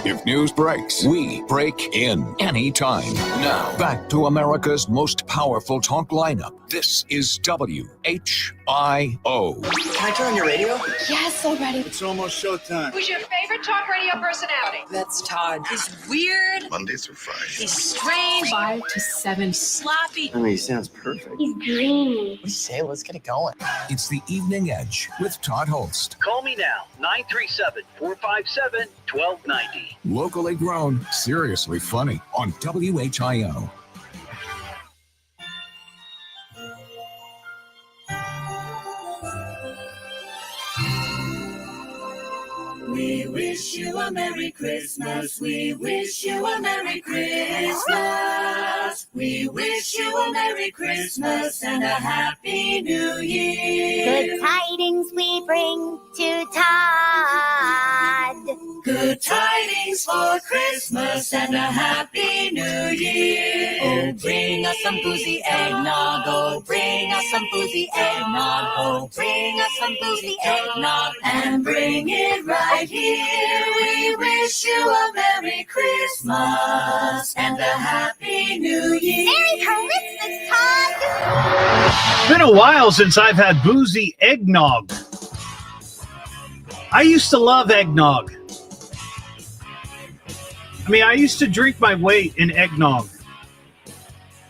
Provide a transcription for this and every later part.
If news breaks, we break in anytime. Now, back to America's most powerful talk lineup. This is WHIO. Can I turn on your radio? Yes, already. It's almost showtime. Who's your favorite talk radio personality? That's Todd. He's weird. Monday through Friday. He's strange. 5 to 7. Sloppy. I mean, he sounds perfect. He's dreamy. What do you say? Let's get it going. It's the Evening Edge with Todd Hollst. Call me now, 937-457-1290. Locally grown, seriously funny on WHIO. We wish you a Merry Christmas. We wish you a Merry Christmas. We wish you a Merry Christmas and a Happy New Year. Good tidings we bring to Todd. Good tidings for Christmas and a Happy New Year. Oh, bring us some boozy eggnog. Oh, bring us some boozy eggnog. Oh, bring us some boozy eggnog. And bring it right here. We wish you a Merry Christmas and a Happy New Year. Merry Christmas, Todd. It's been a while since I've had boozy eggnog. I used to love eggnog. I mean, I used to drink my weight in eggnog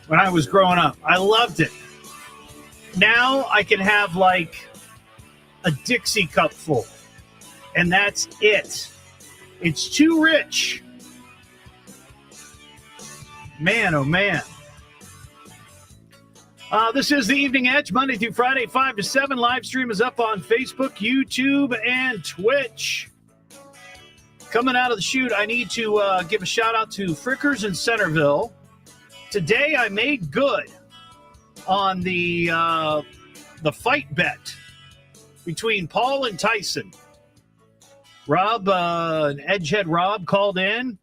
when I was growing up. I loved it. Now I can have like a Dixie cup full, and that's it. It's too rich. Man, oh man. This is the Evening Edge, Monday through Friday, 5 to 7. Live stream is up on Facebook, YouTube, and Twitch. Coming out of the chute, I need to give a shout-out to Frickers in Centerville. Today, I made good on the fight bet between Paul and Tyson. Rob, Edgehead Rob, called in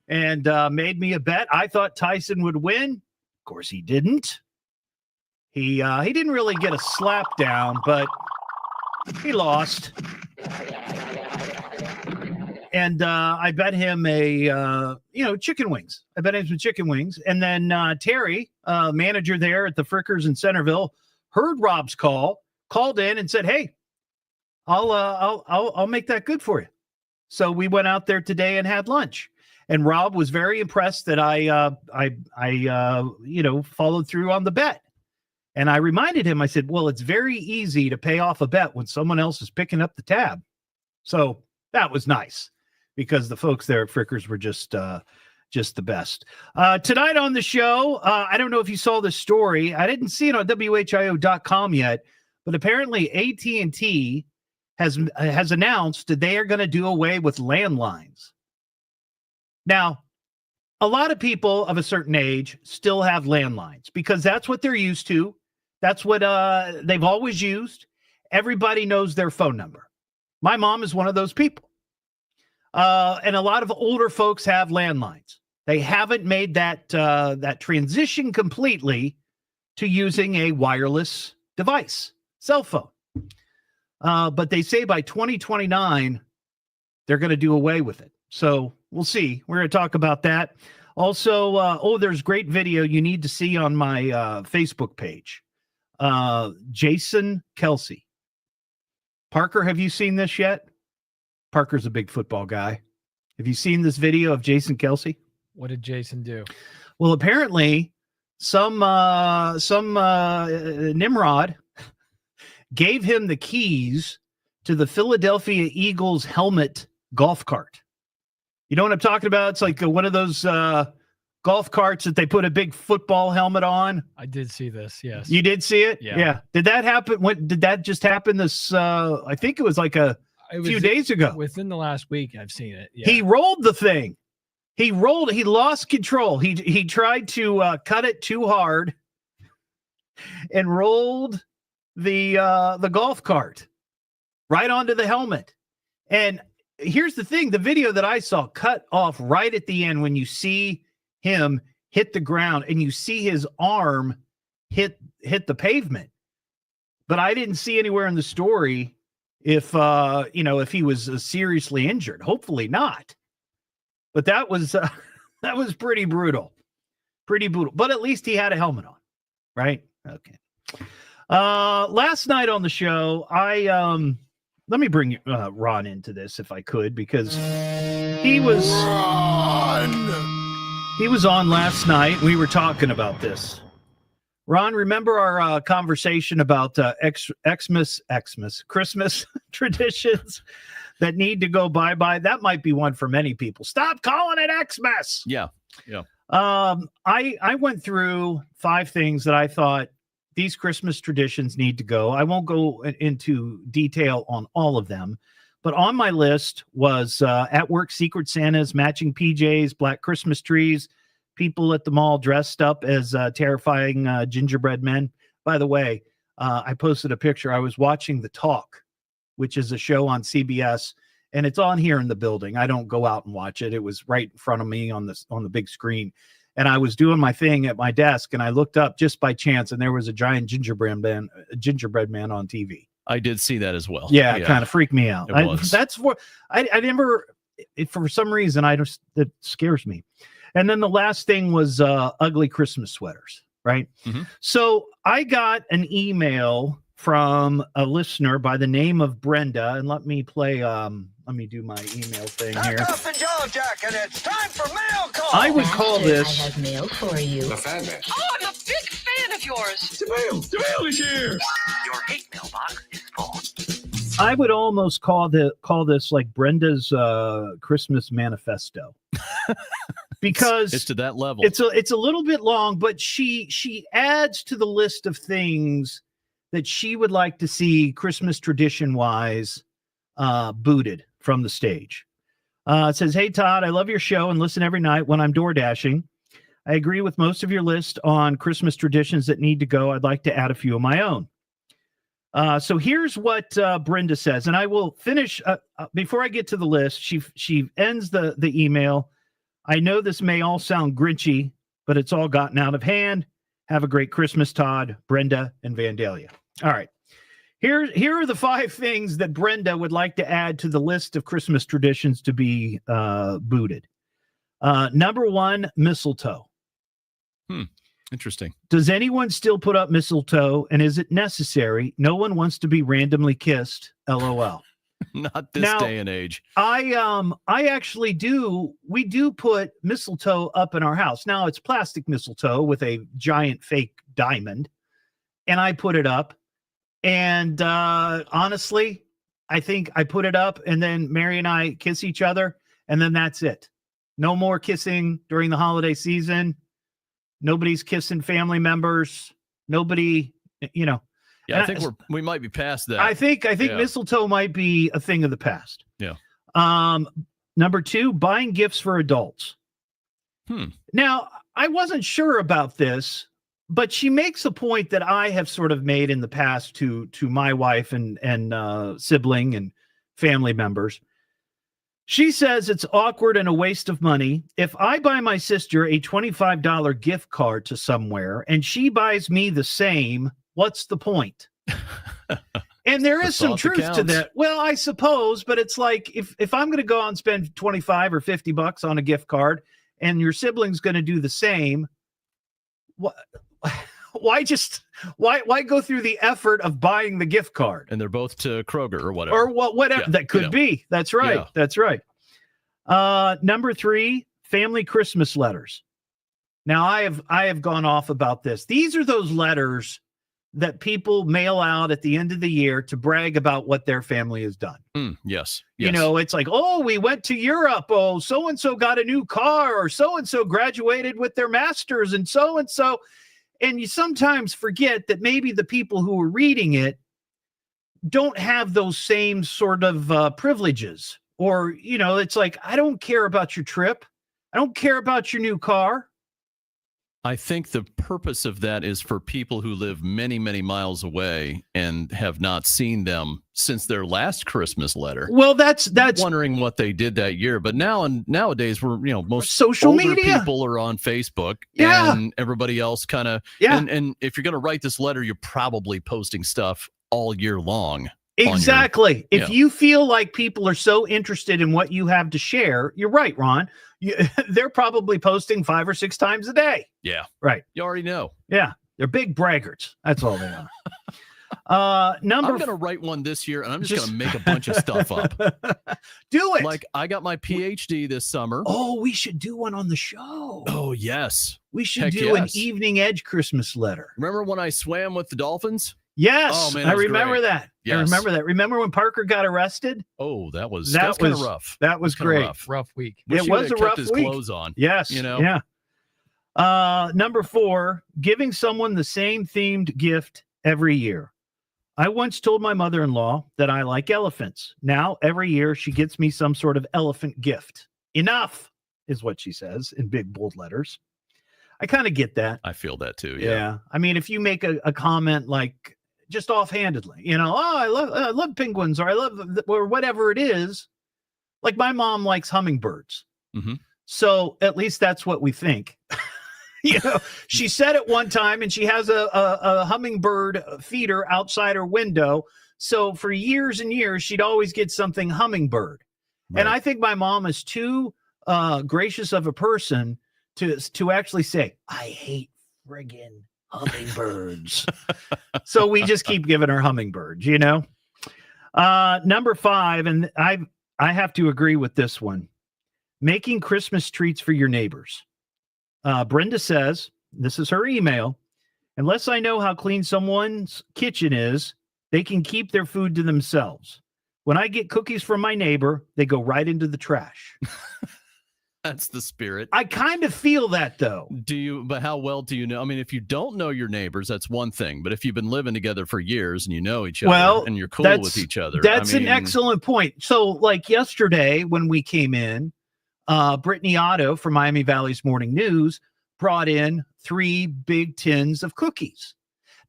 and made me a bet. I thought Tyson would win. Of course, he didn't. He didn't really get a slap down, but he lost. And I bet him chicken wings. I bet him some chicken wings. And then Terry, manager there at the Frickers in Centerville, heard Rob's call, called in and said, "Hey, I'll make that good for you." So we went out there today and had lunch. And Rob was very impressed that I followed through on the bet. And I reminded him, I said, well, it's very easy to pay off a bet when someone else is picking up the tab. So that was nice because the folks there at Frickers were just the best. Tonight on the show, I don't know if you saw this story. I didn't see it on WHIO.com yet, but apparently AT&T has announced that they are going to do away with landlines. Now, a lot of people of a certain age still have landlines because that's what they're used to. That's what they've always used. Everybody knows their phone number. My mom is one of those people. And a lot of older folks have landlines. They haven't made that transition completely to using a wireless device, cell phone. But they say by 2029, they're going to do away with it. So we'll see. We're going to talk about that. Also, there's great video you need to see on my Facebook page. Jason Kelsey. Parker, have you seen this yet? Parker's a big football guy. Have you seen this video of Jason Kelsey? What did Jason do? Well, apparently some Nimrod gave him the keys to the Philadelphia Eagles helmet golf cart. You know what I'm talking about? It's like one of those golf carts that they put a big football helmet on. I did see this, yes. You did see it? Yeah. Did that happen? Did that just happen this, I think it was like a few days ago. Within the last week, I've seen it. Yeah. He rolled the thing. He lost control. He tried to cut it too hard and rolled the golf cart right onto the helmet. And here's the thing, the video that I saw cut off right at the end when you see him hit the ground and you see his arm hit the pavement. But I didn't see anywhere in the story if he was seriously injured. Hopefully not. But that was pretty brutal. Pretty brutal. But at least he had a helmet on, right? Okay. Last night on the show, let me bring Ron into this if I could, because he was on last night. We were talking about this. Ron, remember our conversation about Xmas, Christmas traditions that need to go bye-bye? That might be one for many people. Stop calling it Xmas. Yeah. I went through 5 things that I thought these Christmas traditions need to go. I won't go into detail on all of them, but on my list was at work Secret Santas, matching PJs, black Christmas trees, people at the mall dressed up as terrifying gingerbread men. By the way, I posted a picture. I was watching The Talk, which is a show on CBS, and it's on here in the building. I don't go out and watch it. It was right in front of me on the big screen. And I was doing my thing at my desk, and I looked up just by chance, and there was a giant gingerbread man on TV. I did see that as well. Yeah, it kind of freaked me out. That's what I never, for some reason, that scares me. And then the last thing was ugly Christmas sweaters, right? Mm-hmm. So I got an email from a listener by the name of Brenda, and let me do my email thing here. Pack up the yellow jacket. It's time for mail call. I would call this. I have mail for you. The fan mail. Oh, I'm a big fan of yours. The mail is here. Your hate mailbox is full. I would almost call this like Brenda's Christmas manifesto. Because it's to that level. It's a little bit long, but she adds to the list of things that she would like to see Christmas tradition wise booted from the stage. It says, "Hey Todd, I love your show and listen every night when I'm door dashing. I agree with most of your list on Christmas traditions that need to go. I'd like to add a few of my own." So here's what Brenda says, and I will finish before I get to the list. She ends the email. "I know this may all sound grinchy, but it's all gotten out of hand. Have a great Christmas, Todd, Brenda, and Vandalia." All right. Here are the 5 things that Brenda would like to add to the list of Christmas traditions to be booted. Number 1, mistletoe. Interesting. Does anyone still put up mistletoe, and is it necessary? No one wants to be randomly kissed. LOL. Not this day and age. I actually do. We do put mistletoe up in our house. Now it's plastic mistletoe with a giant fake diamond, and I put it up. And honestly, I think I put it up, and then Mary and I kiss each other, and then that's it. No more kissing during the holiday season. Nobody's kissing family members. Nobody, Yeah, I think we might be past that. I think mistletoe might be a thing of the past. Yeah. Number 2, buying gifts for adults. Now, I wasn't sure about this, but she makes a point that I have sort of made in the past to my wife and sibling and family members. She says it's awkward and a waste of money. If I buy my sister a $25 gift card to somewhere and she buys me the same, what's the point? And there is some truth to that. Well, I suppose, but it's like if I'm going to go out and spend 25 or $50 on a gift card and your sibling's going to do the same, why go through the effort of buying the gift card? And they're both to Kroger or whatever. Or whatever. Yeah, that could be. That's right. Yeah. That's right. Number 3, family Christmas letters. Now I have gone off about this. These are those letters that people mail out at the end of the year to brag about what their family has done. Yes. You know, it's like, oh, we went to Europe. Oh, so-and-so got a new car, or so-and-so graduated with their master's, and so-and-so. And you sometimes forget that maybe the people who are reading it don't have those same sort of privileges. Or, it's like, I don't care about your trip. I don't care about your new car. I think the purpose of that is for people who live many, many miles away and have not seen them since their last Christmas letter. Well, that's wondering what they did that year. But nowadays we're, most social older media people are on Facebook, yeah, and everybody else kind of, yeah. And if you're going to write this letter, you're probably posting stuff all year long. Exactly. If you feel like people are so interested in what you have to share, you're right, Ron. They're probably posting 5 or 6 times a day. Yeah. Right. You already know. Yeah. They're big braggarts. That's all they are. I'm going to write one this year, and I'm just going to make a bunch of stuff up. Do it. Like, I got my PhD this summer. Oh, we should do one on the show. Oh, yes. We should do an Evening Edge Christmas letter. Remember when I swam with the dolphins? Yes. Oh, man, I remember great. that. Yes. I remember that. Remember when Parker got arrested? Oh, that was kind of rough. That was great. Rough week. Wish it he was a kept rough his week. Clothes on. Yes. You know? Yeah. Number 4, giving someone the same themed gift every year. I once told my mother-in-law that I like elephants. Now, every year, she gets me some sort of elephant gift. Enough is what she says in big, bold letters. I kind of get that. I feel that too. Yeah. I mean, if you make a comment like just offhandedly, I love penguins, or I love, or whatever it is. Like my mom likes hummingbirds. Mm-hmm. So at least that's what we think. She said it one time, and she has a hummingbird feeder outside her window. So for years and years, she'd always get something hummingbird. Right. And I think my mom is too gracious of a person to actually say, I hate friggin' hummingbirds. So we just keep giving her hummingbirds, Number 5, and I have to agree with this one. Making Christmas treats for your neighbors. Brenda says, this is her email, unless I know how clean someone's kitchen is, they can keep their food to themselves. When I get cookies from my neighbor, they go right into the trash. That's the spirit. I kind of feel that, though. But how well do you know? I mean, if you don't know your neighbors, that's one thing. But if you've been living together for years and you know each other and you're cool with each other. That's an excellent point. So like yesterday when we came in, Brittany Otto from Miami Valley's Morning News brought in 3 big tins of cookies.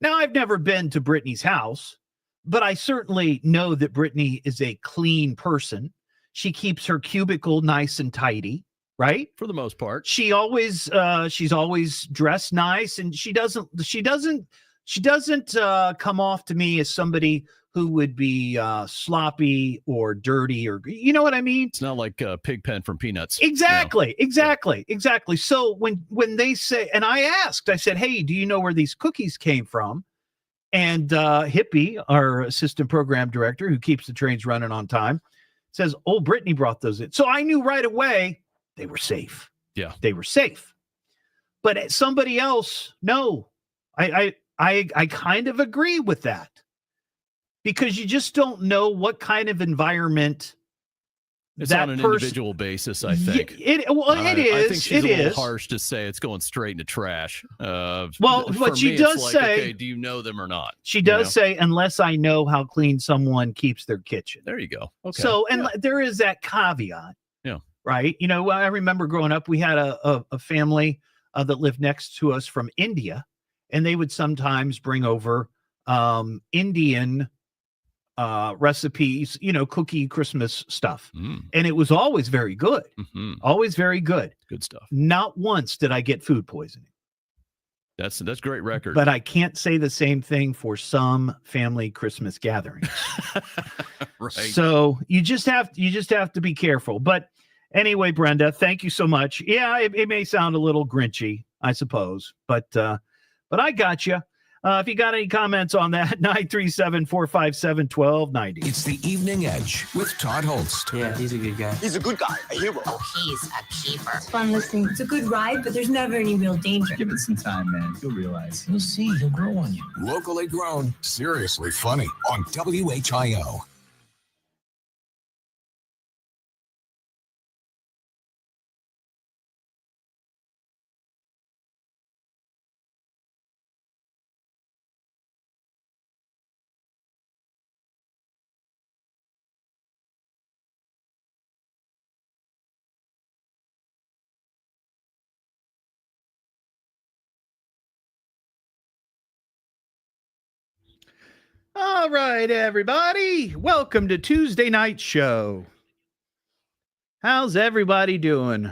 Now, I've never been to Brittany's house, but I certainly know that Brittany is a clean person. She keeps her cubicle nice and tidy, right? For the most part. She's always dressed nice, and she doesn't come off to me as somebody who would be sloppy or dirty, or you know what I mean? It's not like Pigpen from Peanuts. Exactly. So when they say, and I said, hey, do you know where these cookies came from? And Hippie, our assistant program director, who keeps the trains running on time, says, oh, Brittany brought those in. So I knew right away they were safe. Yeah. They were safe. But somebody else, no. I kind of agree with that. Because you just don't know what kind of environment it's on an individual basis, I think. It is. I think she's a little harsh to say it's going straight into trash. What she does say, okay, do you know them or not? She does say, unless I know how clean someone keeps their kitchen. There you go. Okay. So, and there is that caveat. Yeah. Right. I remember growing up, we had a family that lived next to us from India, and they would sometimes bring over Indian recipes, cookie Christmas stuff. And it was always very good. Mm-hmm. Always very good. Good stuff. Not once did I get food poisoning. That's great record. But I can't say the same thing for some family Christmas gatherings. Right. So you just have to be careful. But anyway, Brenda, thank you so much. Yeah, it may sound a little grinchy, I suppose, but I got you. If you got any comments on that, 937-457-1290. It's the Evening Edge with Todd Hollst. Yeah, he's a good guy. He's a good guy, a hero. Oh, he's a keeper. It's fun listening. It's a good ride, but there's never any real danger. Give it some time, man. You'll realize. You'll see. He'll grow on you. Locally grown, seriously funny on WHIO. All right, everybody. Welcome to Tuesday Night Show. How's everybody doing?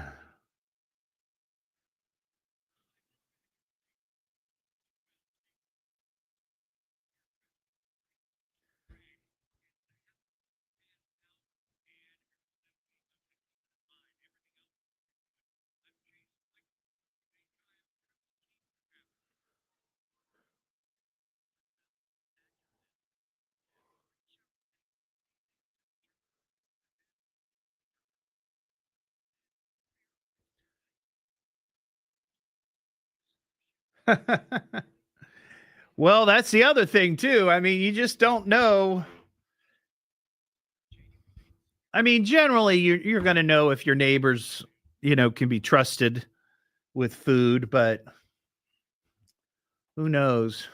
Well, that's the other thing too. I mean, you just don't know. I mean, generally you're going to know if your neighbors, can be trusted with food, but who knows?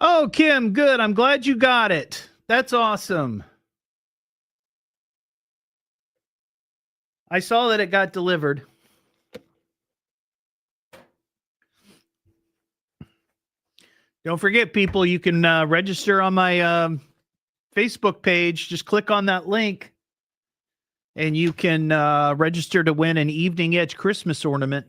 Oh, Kim, good. I'm glad you got it. That's awesome. I saw that it got delivered. Don't forget, people, you can register on my Facebook page. Just click on that link and you can register to win an Evening Edge Christmas ornament.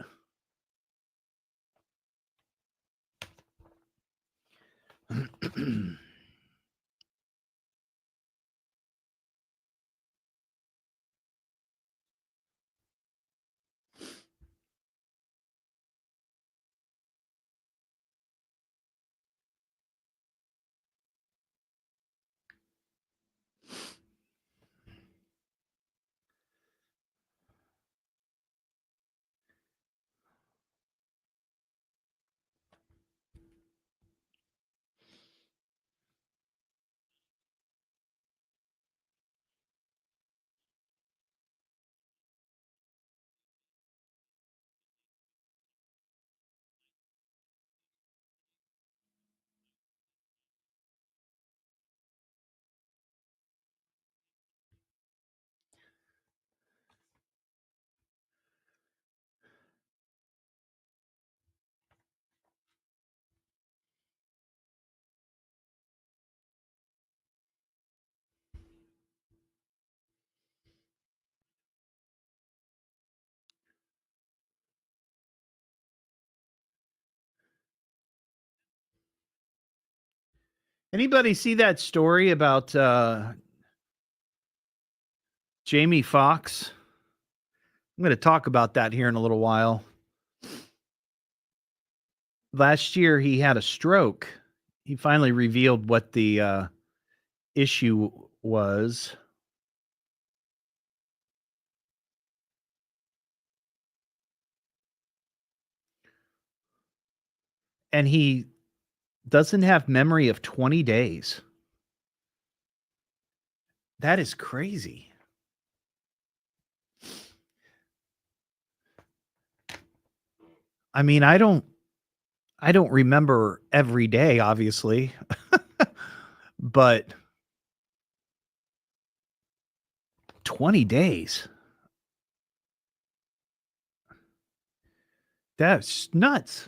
Anybody see that story about Jamie Foxx? I'm going to talk about that here in a little while. Last year, he had a stroke. He finally revealed what the issue was. And he doesn't have memory of 20 days. That is crazy. I mean, I don't remember every day, obviously, but 20 days. That's nuts.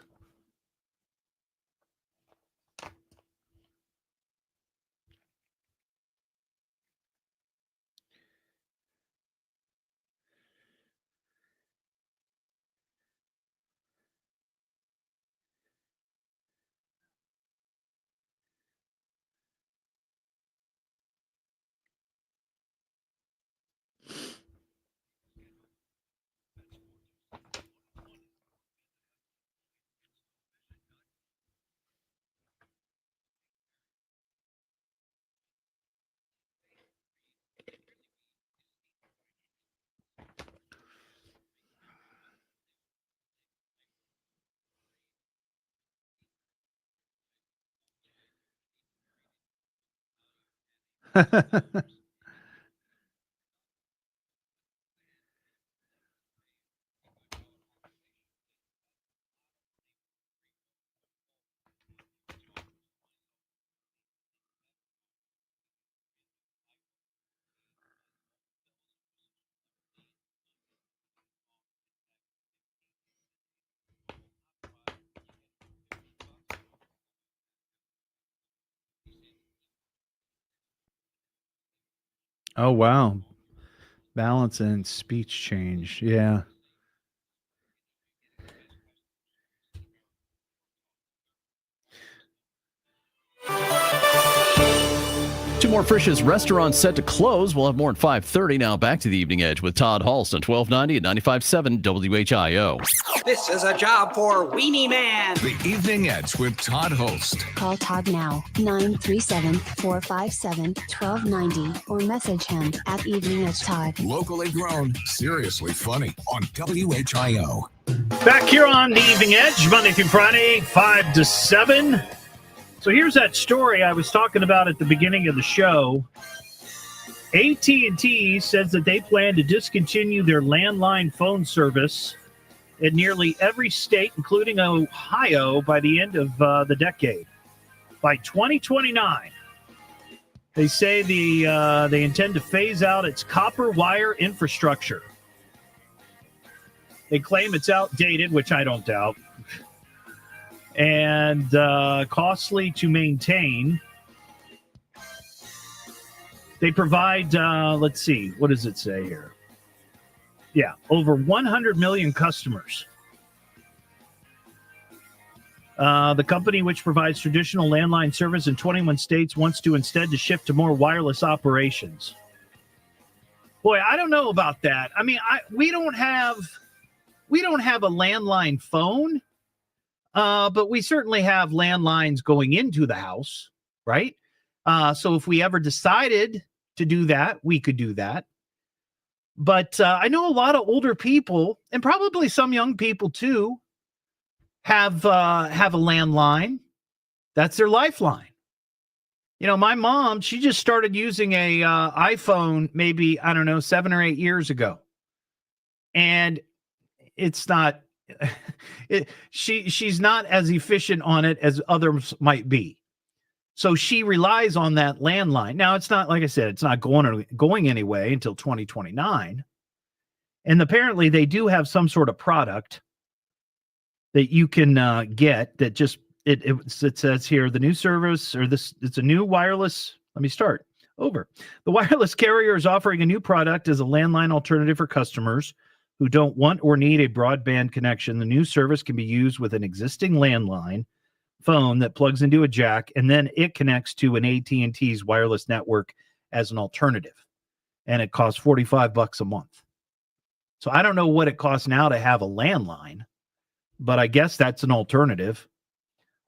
Oh, wow. Balance and speech change. Yeah. Two more Frisch's restaurants set to close. We'll have more at 5:30. Now back to the Evening Edge with Todd Hollst on 1290 at 95.7 WHIO. This is a job for Weenie Man. The Evening Edge with Todd Hollst. Call Todd now, 937-457-1290, or message him at Evening Edge Todd. Locally grown, seriously funny on WHIO. Back here on the Evening Edge, Monday through Friday, 5 to 7. So here's that story I was talking about at the beginning of the show. AT&T says that they plan to discontinue their landline phone service in nearly every state, including Ohio, by the end of the decade. By 2029, they say they intend to phase out its copper wire infrastructure. They claim it's outdated, which I don't doubt, and costly to maintain. They provide, let's see, what does it say here? Yeah, over 100 million customers. The company, which provides traditional landline service in 21 states, wants to instead to shift to more wireless operations. Boy, I don't know about that. I mean, we don't have a landline phone. But we certainly have landlines going into the house, right? So if we ever decided to do that, we could do that. But I know a lot of older people, and probably some young people too, have a landline. That's their lifeline. You know, my mom, she just started using a iPhone maybe, I don't know, 7 or 8 years ago. And it's not... she's not as efficient on it as others might be. So she relies on that landline. Now, it's not, like I said, it's not going anyway until 2029. And apparently they do have some sort of product that you can get that just, it says here, the new service, or it's a new wireless. Let me start over. The wireless carrier is offering a new product as a landline alternative for customers who don't want or need a broadband connection. The new service can be used with an existing landline phone that plugs into a jack, and then it connects to an AT&T's wireless network as an alternative. And it costs $45 a month. So I don't know what it costs now to have a landline, but I guess that's an alternative.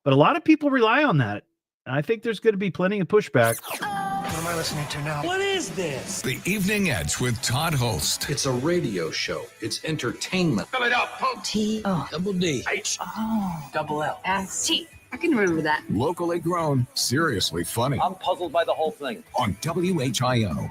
But a lot of people rely on that. And I think there's going to be plenty of pushback. What am I listening to now? What is this? The Evening Edge with Todd Hollst. It's a radio show. It's entertainment. Fill it up. T-O. Double D. H-O. Double L. S-T. I can remember that. Locally grown, seriously funny I'm puzzled by the whole thing. on WHIO.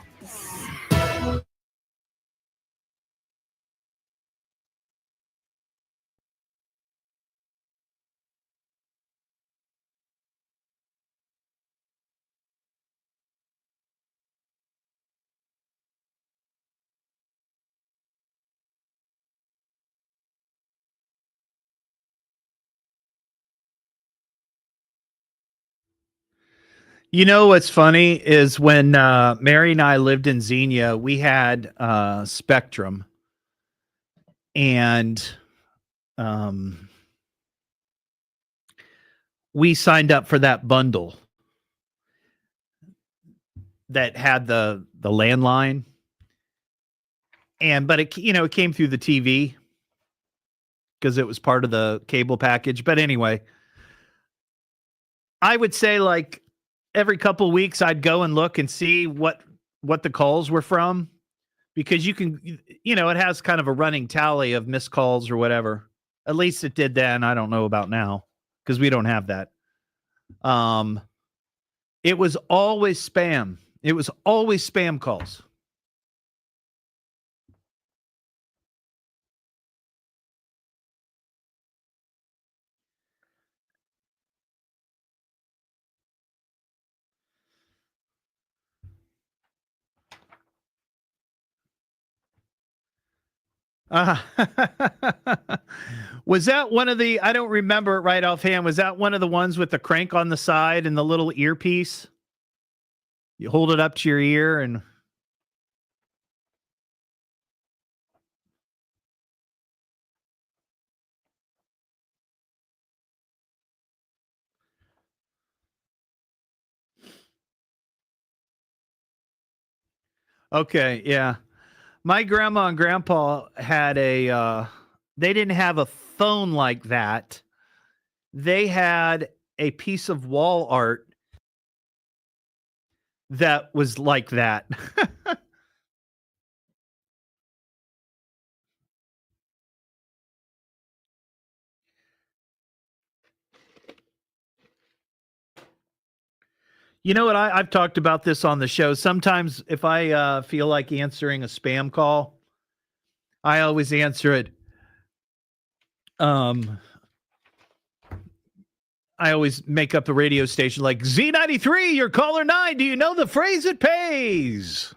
You know what's funny is when Mary and I lived in Xenia, we had Spectrum, and we signed up for that bundle that had the landline, but it came through the TV because it was part of the cable package. But anyway, I would say like every couple of weeks I'd go and look and see what the calls were from, because you can, it has kind of a running tally of missed calls or whatever. At least it did then. I don't know about now because we don't have that. It was always spam. It was always spam calls. Was that one of the, I don't remember it right offhand, was that one of the ones with the crank on the side and the little earpiece? You hold it up to your ear and Okay, yeah. My grandma and grandpa had they didn't have a phone like that. They had a piece of wall art that was like that. You know what? I've talked about this on the show. Sometimes if I feel like answering a spam call, I always answer it. I always make up the radio station like Z93, you're caller 9. Do you know the phrase it pays?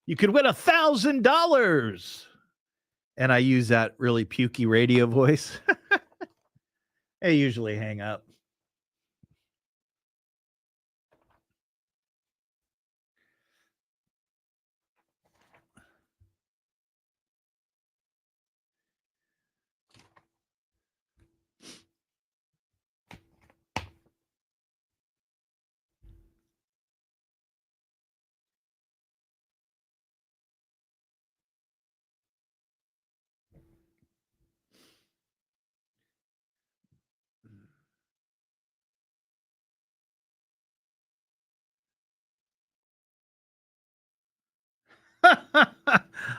You could win $1,000. And I use that really pukey radio voice. I usually hang up.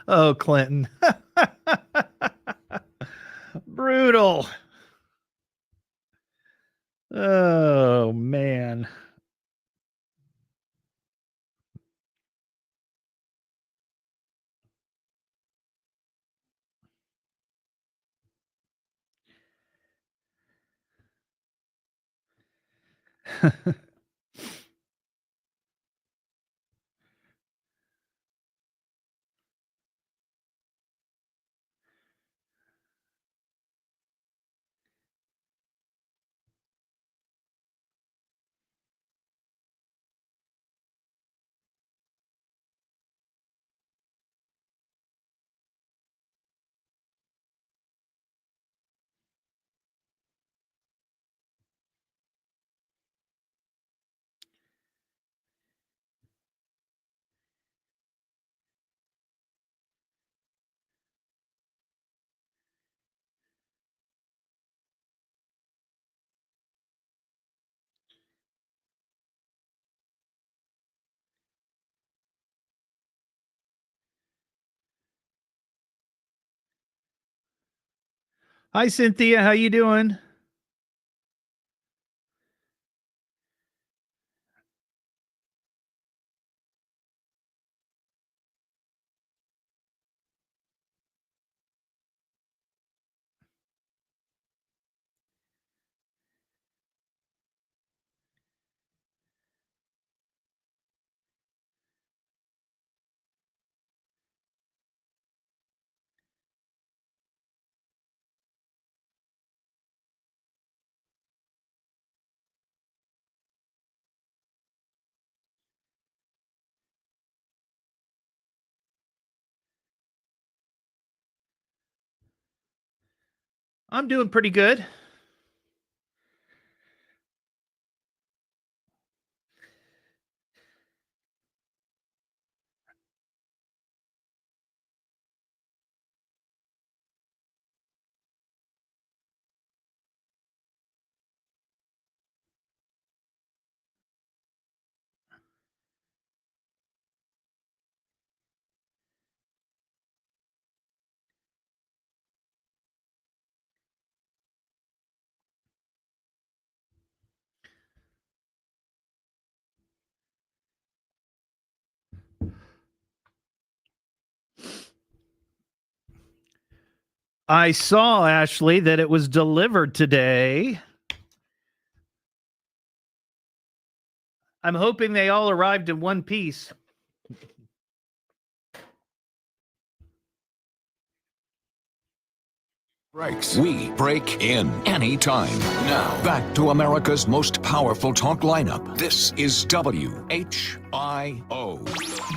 Oh, Clinton. Brutal. Oh, man. Hi, Cynthia. How you doing? I'm doing pretty good. I saw, Ashley, that it was delivered today. I'm hoping they all arrived in one piece. Breaks. We break in anytime. Now, back to America's most powerful talk lineup. This is WHIO.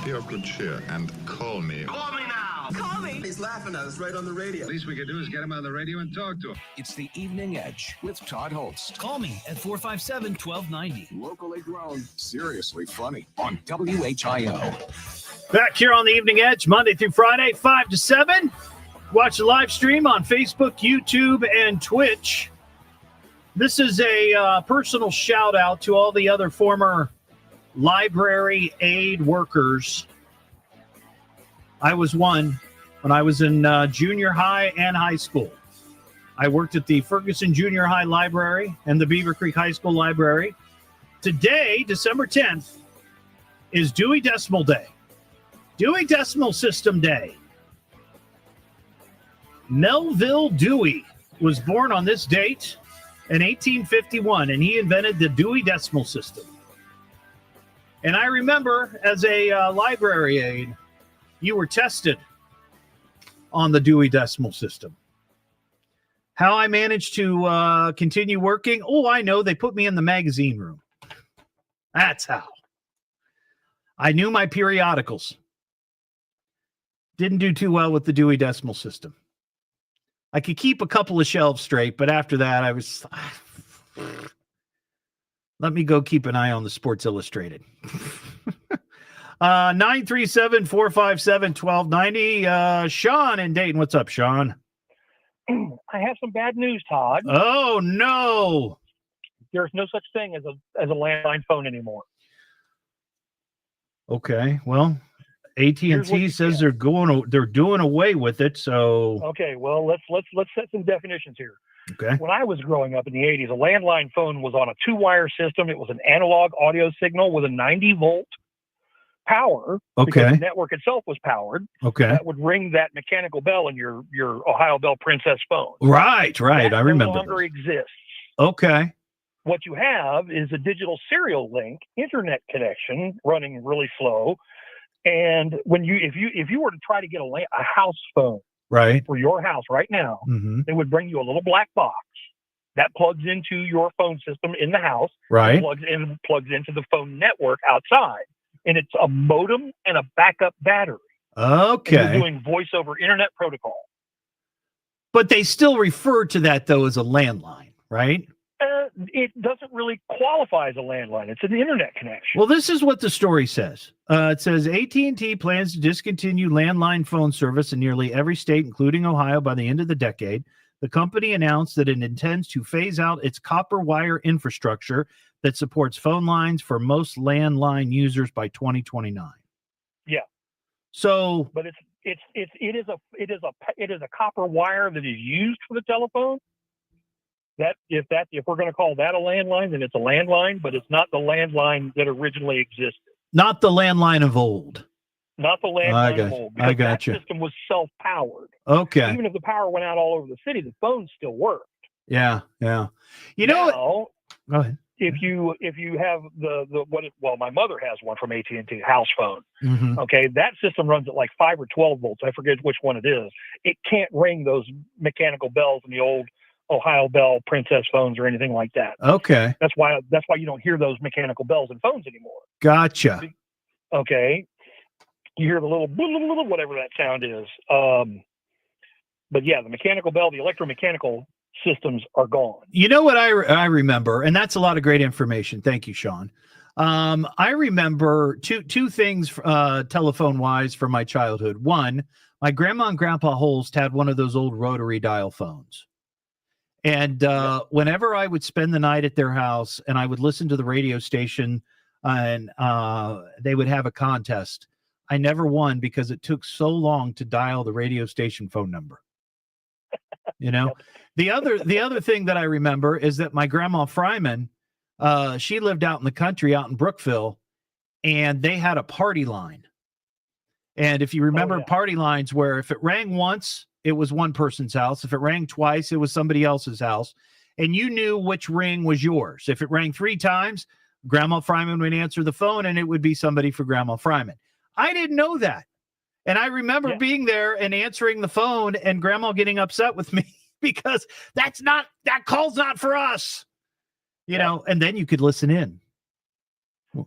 Be of good cheer and call me. Call me now. Call me. He's laughing at us right on the radio. Least we could do is get him on the radio and talk to him. It's the Evening Edge with Todd Hollst. Call me at 457-1290. Locally grown, seriously funny on WHIO. Back here on the Evening Edge, Monday through Friday, 5 to 7. Watch the live stream on Facebook, YouTube, and Twitch. This is a personal shout out to all the other former library aid workers. I was one when I was in junior high and high school. I worked at the Ferguson Junior High Library and the Beaver Creek High School Library. Today, December 10th, is Dewey Decimal Day. Dewey Decimal System Day. Melville Dewey was born on this date in 1851, and he invented the Dewey Decimal System. And I remember as a library aide, you were tested on the Dewey Decimal System. How I managed to continue working? Oh, I know. They put me in the magazine room. That's how. I knew my periodicals. Didn't do too well with the Dewey Decimal System. I could keep a couple of shelves straight, but after that, I was... Let me go keep an eye on the Sports Illustrated. 937-457-1290. Sean in Dayton. What's up, Sean? I have some bad news, Todd. Oh, no. There's no such thing as a landline phone anymore. Okay, well, AT&T says they're doing away with it, so... Okay, well, let's set some definitions here. Okay. When I was growing up in the 80s, a landline phone was on a two-wire system. It was an analog audio signal with a 90-volt power. Okay. Because the network itself was powered. Okay. That would ring that mechanical bell in your Ohio Bell Princess phone. Right. That I remember. no longer exists. Okay. What you have is a digital serial link internet connection running really slow. And when if you were to try to get a house phone, right, for your house right now, mm-hmm. they would bring you a little black box that plugs into your phone system in the house, right, plugs into the phone network outside, and it's a modem and a backup battery. Okay, and you're doing voice over internet protocol. But they still refer to that though as a landline, right? It doesn't really qualify as a landline. It's an internet connection. Well, this is what the story says. It says AT&T plans to discontinue landline phone service in nearly every state, including Ohio, by the end of the decade. The company announced that it intends to phase out its copper wire infrastructure that supports phone lines for most landline users by 2029. Yeah. So, but it is a copper wire that is used for the telephone. If we're going to call that a landline, then it's a landline, but it's not the landline that originally existed. Not the landline of old. Not the landline of old. I got you. That system was self-powered. Okay. Even if the power went out all over the city, the phone still worked. Yeah. You know, go ahead. If you have my mother has one from AT&T, house phone. Mm-hmm. Okay, that system runs at like 5 or 12 volts. I forget which one it is. It can't ring those mechanical bells in the old Ohio Bell Princess phones or anything like that. Okay. That's why you don't hear those mechanical bells in phones anymore. Gotcha. Okay. You hear the little whatever that sound is. But yeah, the mechanical bell, the electromechanical systems are gone. You know what I remember, and that's a lot of great information. Thank you, Sean. I remember two things telephone wise from my childhood. One, my grandma and grandpa Hollst had one of those old rotary dial phones. And whenever I would spend the night at their house and I would listen to the radio station and they would have a contest, I never won because it took so long to dial the radio station phone number. You know, the other thing that I remember is that my grandma Fryman, she lived out in the country, out in Brookville, and they had a party line. And if you remember party lines where if it rang once, it was one person's house. If it rang twice, it was somebody else's house. And you knew which ring was yours. If it rang 3 times, Grandma Fryman would answer the phone and it would be somebody for Grandma Fryman. I didn't know that. And I remember being there and answering the phone and Grandma getting upset with me because that call's not for us. You know, and then you could listen in.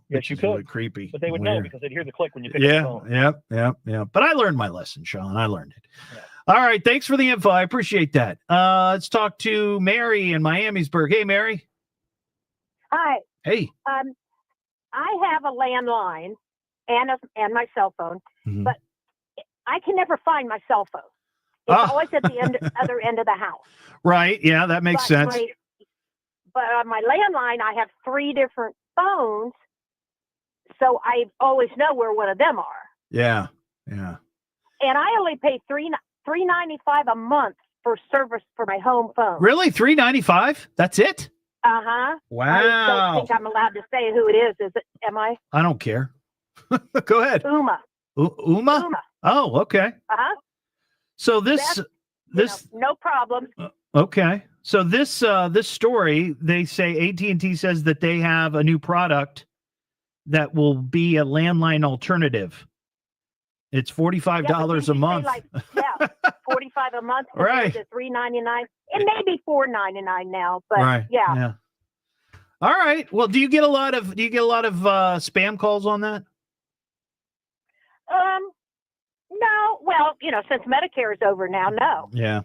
Yes, you is could. really creepy. But they would Weird. know because they'd hear the click when you pick up the phone. Yeah. But I learned my lesson, Sean. I learned it. Yeah. All right. Thanks for the info. I appreciate that. Let's talk to Mary in Miamisburg. Hey, Mary. Hi. Hey. I have a landline and my cell phone, but I can never find my cell phone. It's always at the other end of the house. Right. Yeah, that makes sense. But on my landline, I have 3 different phones, so I always know where one of them are. Yeah. And I only pay $3.95 a month for service for my home phone. Really? $3.95? That's it? Uh-huh. Wow. I don't think I'm allowed to say who it is. Is it? Am I? I don't care. Go ahead. Uma. Uma? Oh, okay. Uh-huh. So this no problem. Okay. So this story, they say AT&T says that they have a new product that will be a landline alternative. It's $45 a month. $45 a month. Right. To $3.99. It may be $4.99 now, but right. yeah. All right. Well, do you get a lot of spam calls on that? No. Well, since Medicare is over now, no. Yeah.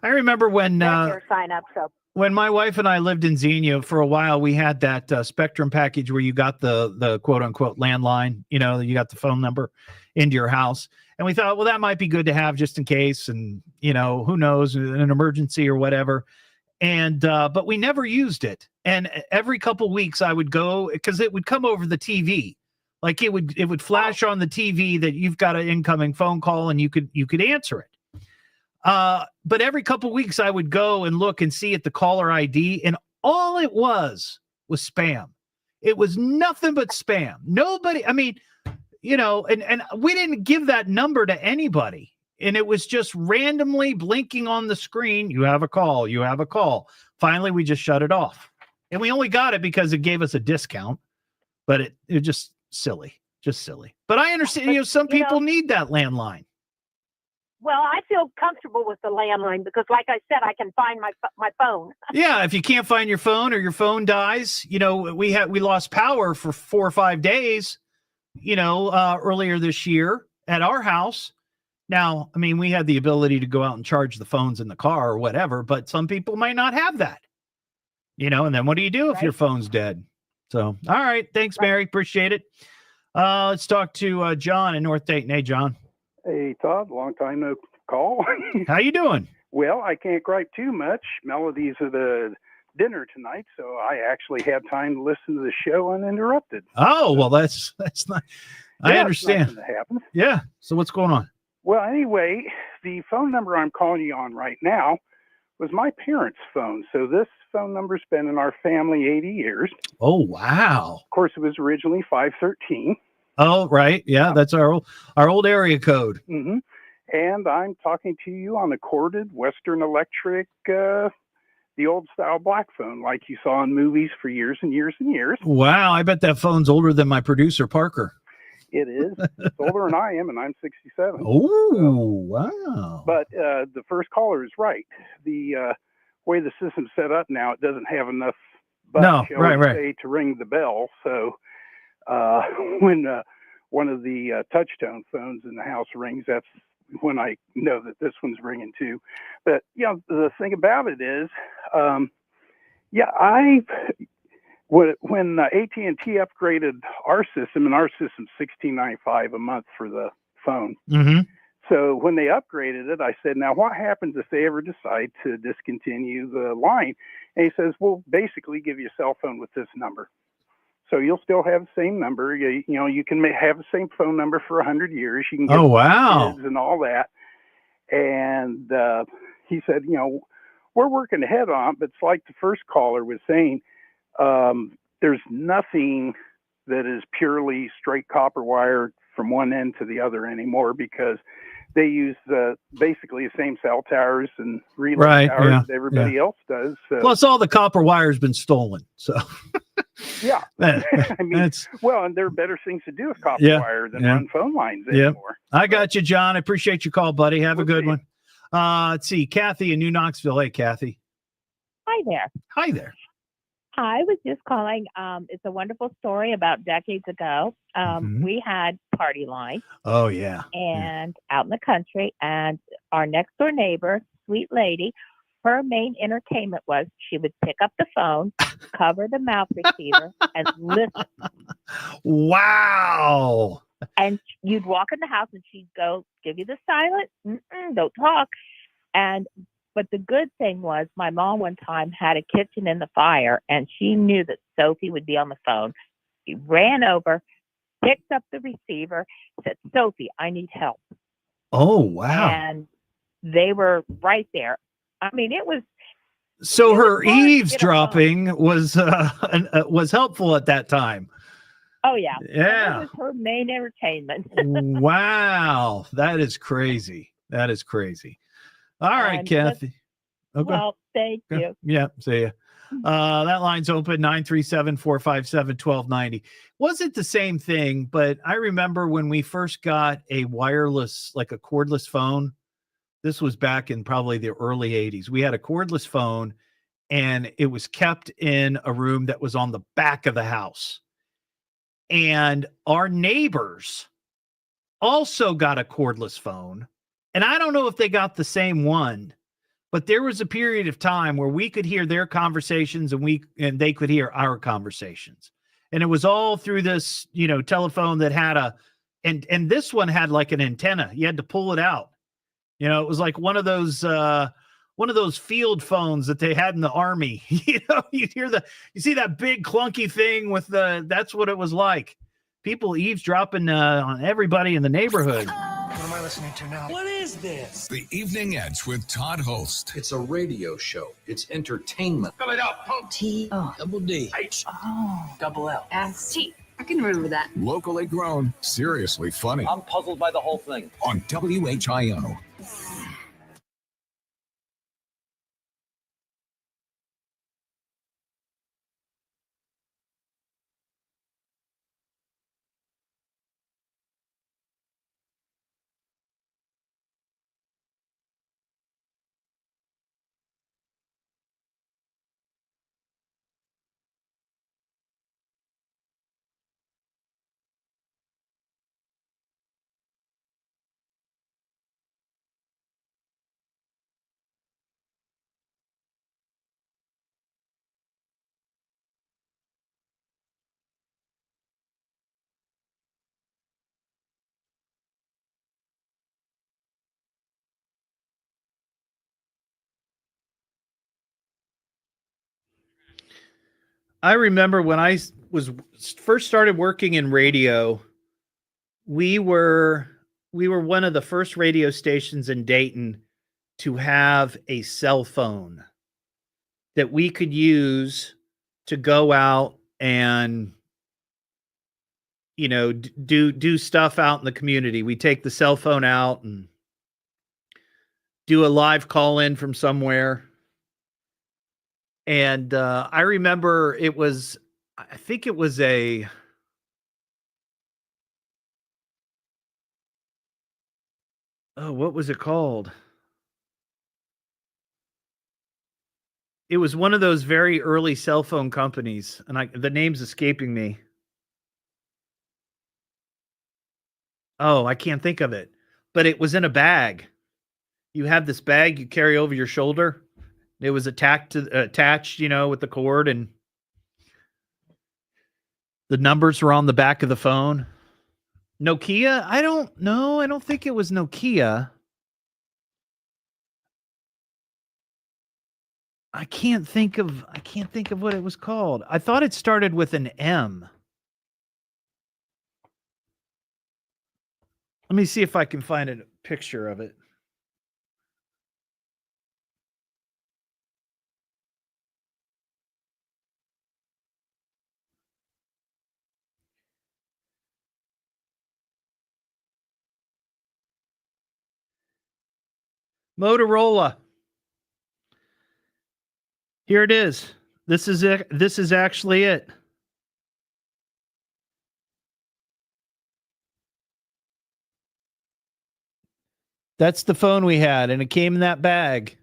I remember when Medicare sign up. So when my wife and I lived in Xenia for a while, we had that Spectrum package where you got the quote unquote landline, you got the phone number into your house. And we thought, well, that might be good to have just in case. And, who knows, an emergency or whatever. And, but we never used it. And every couple weeks I would go because it would come over the TV. Like it would flash on the TV that you've got an incoming phone call and you could answer it. But every couple weeks I would go and look and see at the caller ID, and all it was spam. It was nothing but spam. Nobody, I mean, and we didn't give that number to anybody. And it was just randomly blinking on the screen. You have a call. You have a call. Finally, we just shut it off. And we only got it because it gave us a discount. But it just silly. But I understand, some people need that landline. Well, I feel comfortable with the landline because, like I said, I can find my phone. Yeah, if you can't find your phone or your phone dies, we lost power for 4 or 5 days, earlier this year at our house. Now, I mean, we had the ability to go out and charge the phones in the car or whatever, but some people might not have that, and then what do you do if your phone's dead? So, all right. Thanks, Mary. Appreciate it. Let's talk to John in North Dayton. Hey, John. Hey, Todd. Long time no call. How you doing? Well, I can't gripe too much. Melodies of the dinner tonight, so I actually have time to listen to the show uninterrupted. Oh, well, that's not. I understand. That happens. Yeah. So what's going on? Well, anyway, the phone number I'm calling you on right now was my parents' phone. So this phone number's been in our family 80 years. Oh, wow. Of course, it was originally 513. Oh, right. Yeah, that's our old area code. Mm-hmm. And I'm talking to you on the corded Western Electric, the old style black phone like you saw in movies for years and years and years. Wow. I bet that phone's older than my producer, Parker. It is. It's older than I am, and I'm 67. Oh, wow. But the first caller is right. The way the system's set up now, it doesn't have enough buttons to ring the bell. So when one of the touch tone phones in the house rings, that's when I know that this one's ringing too. But, the thing about it is, when AT&T upgraded our system, and our system's $16.95 a month for the phone. Mm-hmm. So when they upgraded it, I said, now what happens if they ever decide to discontinue the line? And he says, we'll basically give you a cell phone with this number. So you'll still have the same number. You can have the same phone number for 100 years. You can get kids and all that. And he said, we're working ahead on it, but it's like the first caller was saying, there's nothing that is purely straight copper wire from one end to the other anymore because they use basically the same cell towers and relay towers that everybody else does. So. Plus, all the copper wire has been stolen. So, yeah, I mean, and there are better things to do with copper wire than run phone lines anymore. I got you, John. I appreciate your call, buddy. Have a good one. Let's see, Kathy in New Knoxville. Hey, Kathy. Hi there. Hi there. I was just calling. It's a wonderful story about decades ago. We had party line. Oh, yeah. And out in the country, and our next door neighbor, sweet lady, her main entertainment was she would pick up the phone, cover the mouth receiver, and listen. Wow. And you'd walk in the house and she'd go, give you the silent, don't talk. But the good thing was my mom one time had a kitchen in the fire and she knew that Sophie would be on the phone. She ran over, picked up the receiver, said, Sophie, I need help. Oh, wow. And they were right there. I mean, it was. So her eavesdropping was helpful at that time. Oh, yeah. Yeah. That was her main entertainment. Wow. That is crazy. That is crazy. All right, Kathy. Okay. Well, thank you. Yeah, see ya. That line's open, 937-457-1290. Wasn't the same thing, but I remember when we first got a wireless, like a cordless phone. This was back in probably the early 80s. We had a cordless phone, and it was kept in a room that was on the back of the house. And our neighbors also got a cordless phone. And I don't know if they got the same one, but there was a period of time where we could hear their conversations and they could hear our conversations. And it was all through this, telephone that had and this one had like an antenna. You had to pull it out. It was like one of those field phones that they had in the Army. You see that big clunky thing that's what it was like. People eavesdropping on everybody in the neighborhood. What am I listening to now? What is this? The Evening Edge with Todd Hollst. It's a radio show. It's entertainment. Fill it up. T-double-D. Double-L. S-T. I can remember that. Locally grown, seriously funny. I'm puzzled by the whole thing. On WHIO. I remember when I was first started working in radio, we were one of the first radio stations in Dayton to have a cell phone that we could use to go out and do stuff out in the community. We take the cell phone out and do a live call in from somewhere. And I remember I think it was what was it called? It was one of those very early cell phone companies, and the name's escaping me. Oh, I can't think of it. But it was in a bag. You have this bag you carry over your shoulder. It was attached, with the cord, and the numbers were on the back of the phone. Nokia? I don't know. I don't think it was Nokia. I can't think of what it was called. I thought it started with an M. Let me see if I can find a picture of it. Motorola. Here it is. This is it. This is actually it. That's the phone we had, and it came in that bag.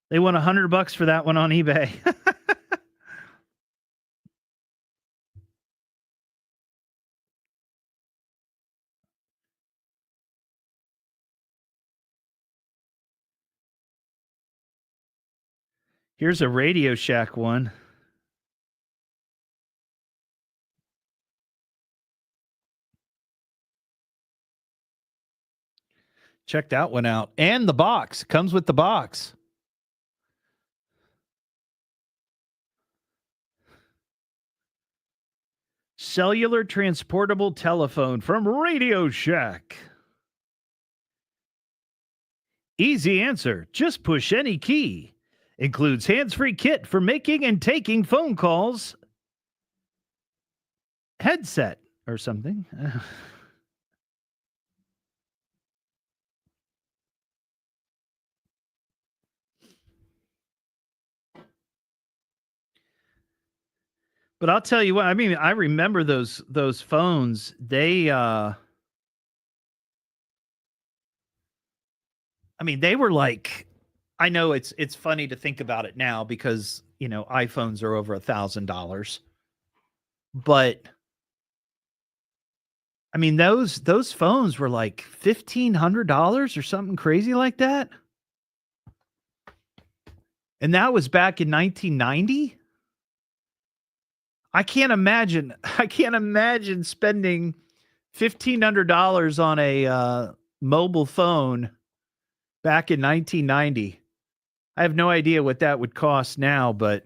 They want $100 for that one on eBay. Here's a Radio Shack one. Check that one out. And the box. Comes with the box. Cellular transportable telephone from Radio Shack. Easy answer. Just push any key. Includes hands-free kit for making and taking phone calls. Headset or something. But I'll tell you what, I mean, I remember those phones. They I mean, they were like, I know it's funny to think about it now because, you know, iPhones are over $1,000. But I mean, those phones were like $1,500 or something crazy like that. And that was back in 1990. I can't imagine spending $1,500 on a mobile phone back in 1990. I have no idea what that would cost now, but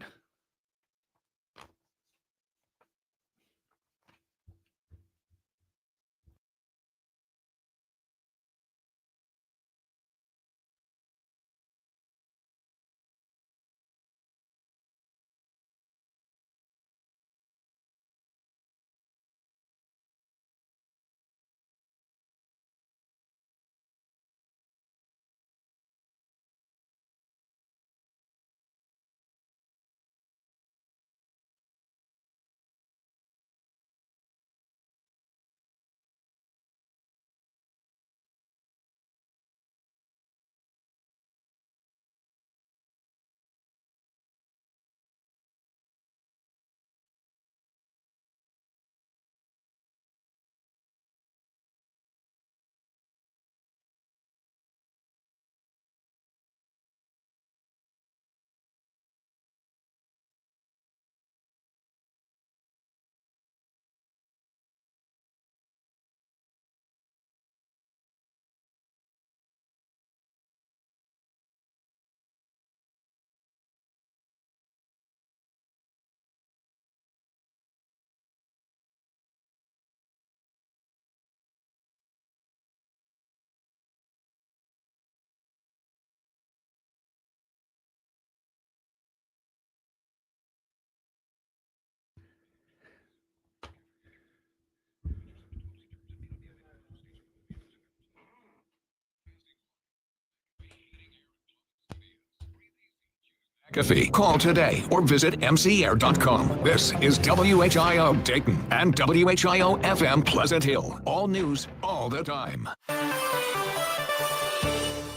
McAfee. Call today or visit mcair.com. This is WHIO Dayton and WHIO FM Pleasant Hill. All news, all the time.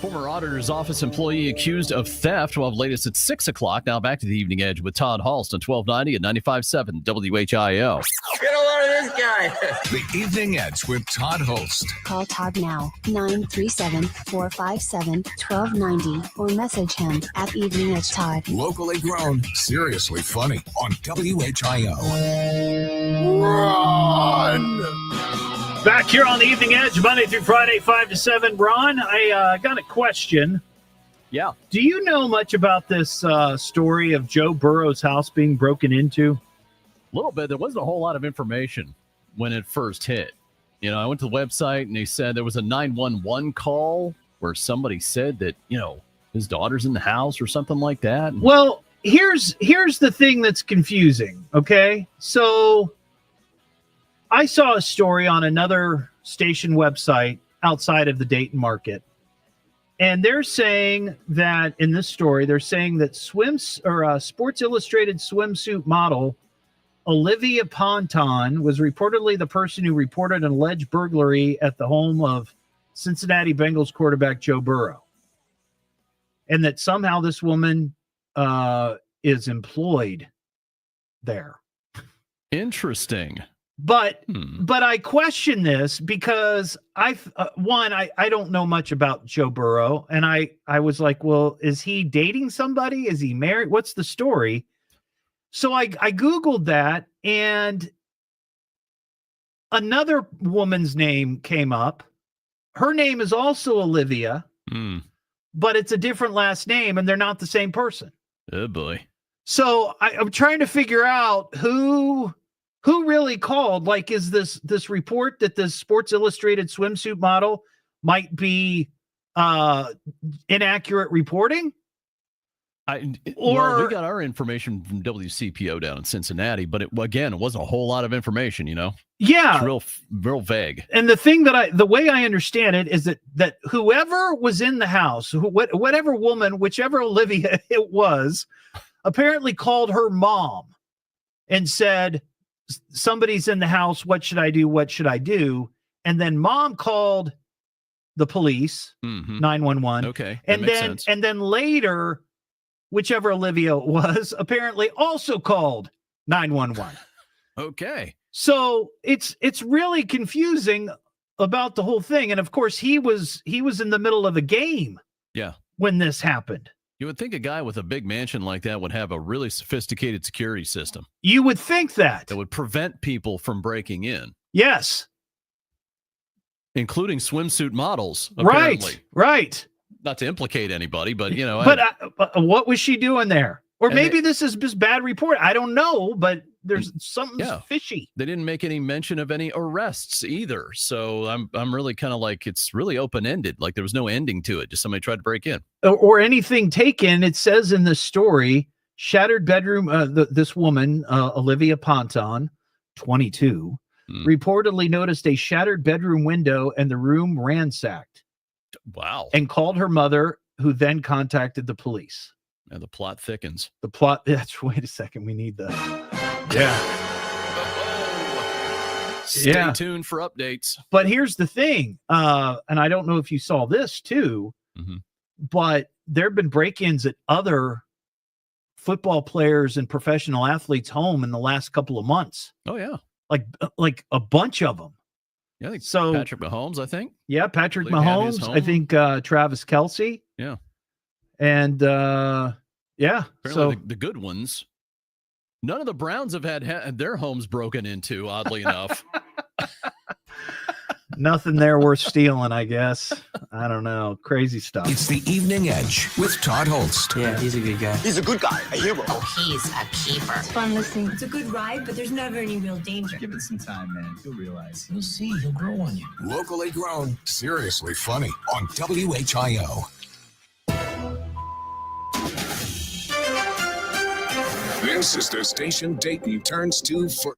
Former auditor's office employee accused of theft. We'll have latest at 6 o'clock. Now back to the Evening Edge with Todd Hollst on 1290 at 95.7 WHIO. Get a load of this guy. The Evening Edge with Todd Hollst. Call Todd now, 937-457-1290, or message him at Evening Edge Todd. Locally grown, seriously funny on WHIO. Run! Back here on the Evening Edge, Monday through Friday, 5 to 7. Ron, I got a question. Yeah. Do you know much about this story of Joe Burrow's house being broken into? A little bit. There wasn't a whole lot of information when it first hit. You know, I went to the website and they said there was a 911 call where somebody said that, you know, his daughter's in the house or something like that. Well, here's the thing that's confusing, okay? So I saw a story on another station website outside of the Dayton market. And they're saying that in this story, they're saying that Sports Illustrated swimsuit model Olivia Ponton was reportedly the person who reported an alleged burglary at the home of Cincinnati Bengals quarterback Joe Burrow. and that somehow this woman is employed there. Interesting. But I question this because I don't know much about Joe Burrow, and I was like, well, is he dating somebody? Is he married? What's the story? So I Googled that, and another woman's name came up. Her name is also Olivia, but it's a different last name, and they're not the same person. Oh boy. So I'm trying to figure out who really called. Like, is this report that this Sports Illustrated swimsuit model might be inaccurate reporting? Well, we got our information from WCPO down in Cincinnati, but it wasn't a whole lot of information, Yeah. It's real vague. And the thing the way I understand it is that whoever was in the house, whatever woman, whichever Olivia it was, apparently called her mom and said, somebody's in the house. What should I do? What should I do? And then mom called the police, 911. Okay. And then later, whichever Olivia it was, apparently also called 911. Okay. So it's really confusing about the whole thing. And of course, he was in the middle of a game. Yeah. When this happened. You would think a guy with a big mansion like that would have a really sophisticated security system. You would think that would prevent people from breaking in. Yes. Including swimsuit models. Apparently. Right. Not to implicate anybody, but But what was she doing there? Or maybe this is just bad report. I don't know, but there's something fishy. They didn't make any mention of any arrests either. So I'm really kind of like, it's really open-ended. Like there was no ending to it. Just somebody tried to break in. Or anything taken. It says in the story, shattered bedroom, this woman, Olivia Ponton, 22, reportedly noticed a shattered bedroom window and the room ransacked. Wow. And called her mother, who then contacted the police. And the plot thickens. Wait a second. We need the. Yeah. Stay tuned for updates. But here's the thing. And I don't know if you saw this too, but there have been break-ins at other football players and professional athletes' home in the last couple of months. Oh, yeah. Like a bunch of them. Yeah, I think so. Patrick Mahomes, I think. Yeah, Patrick Mahomes. I think Travis Kelce. Yeah. And apparently the good ones. None of the Browns have had their homes broken into, oddly enough. Nothing there worth stealing, I guess. I don't know. Crazy stuff. It's the Evening Edge with Todd Hollst. Yeah, he's a good guy. He's a good guy, a hero. Oh, he's a keeper. It's fun listening. It's a good ride, but there's never any real danger. Give it some time, man. You'll realize. You'll see. He'll grow on you. Locally grown, seriously funny on WHIO. This is the station Dayton turns to for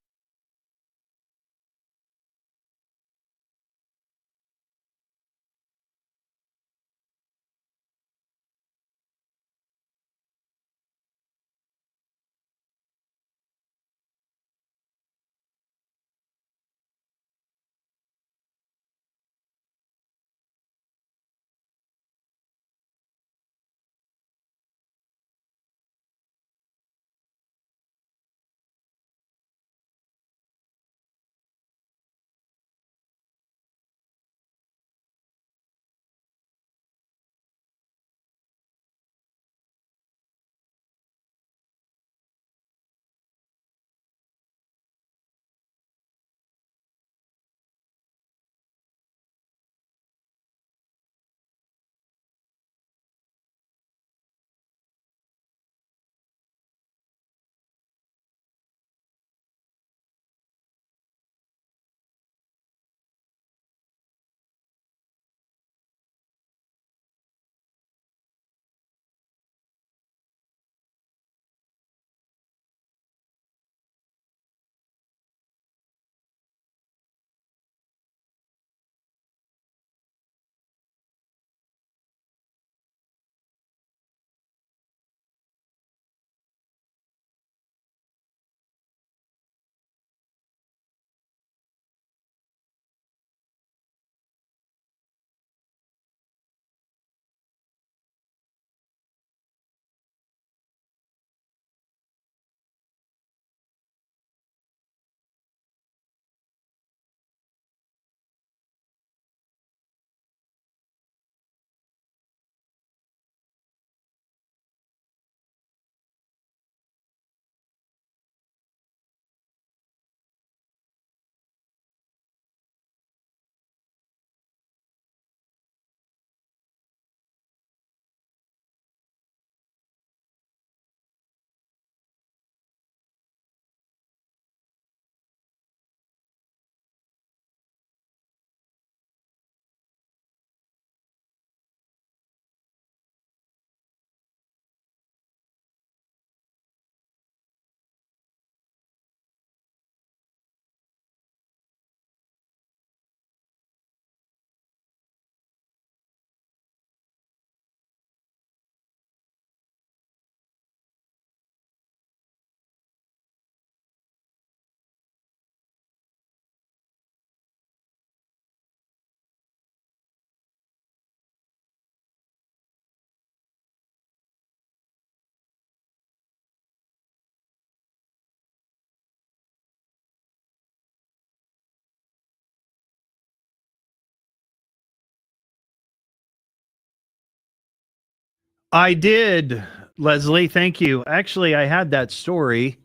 I did, Leslie. Thank you. Actually, I had that story.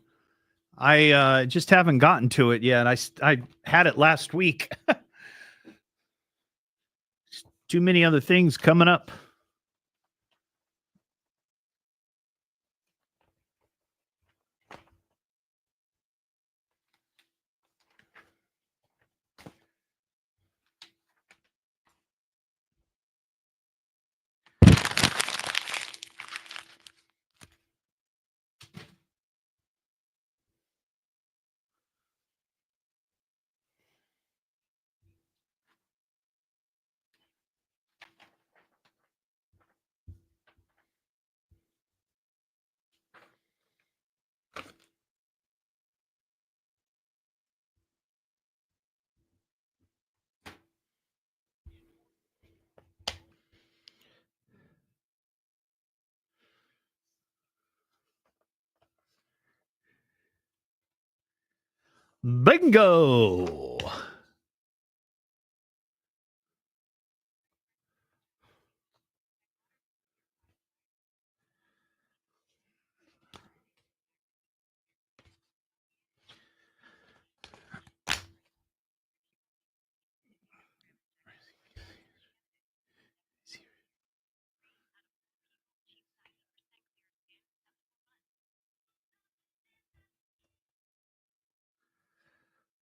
I just haven't gotten to it yet. I had it last week. Too many other things coming up. Bingo.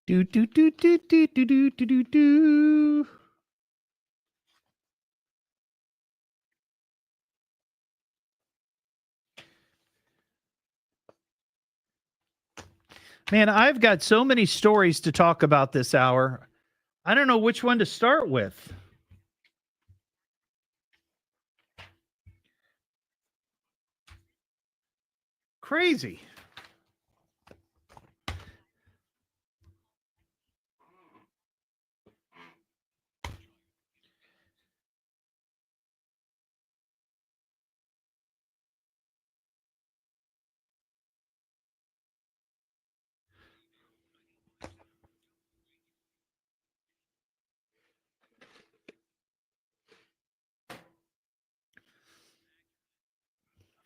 Do do do do do do do do do do. Man, I've got so many stories to talk about this hour. I don't know which one to start with. Crazy.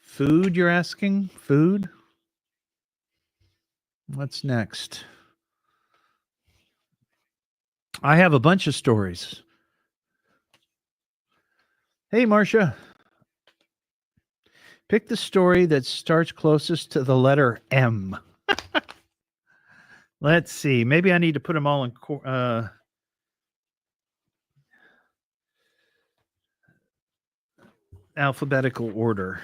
Food, you're asking? Food? What's next? I have a bunch of stories. Hey, Marcia. Pick the story that starts closest to the letter M. Let's see. Maybe I need to put them all in alphabetical order.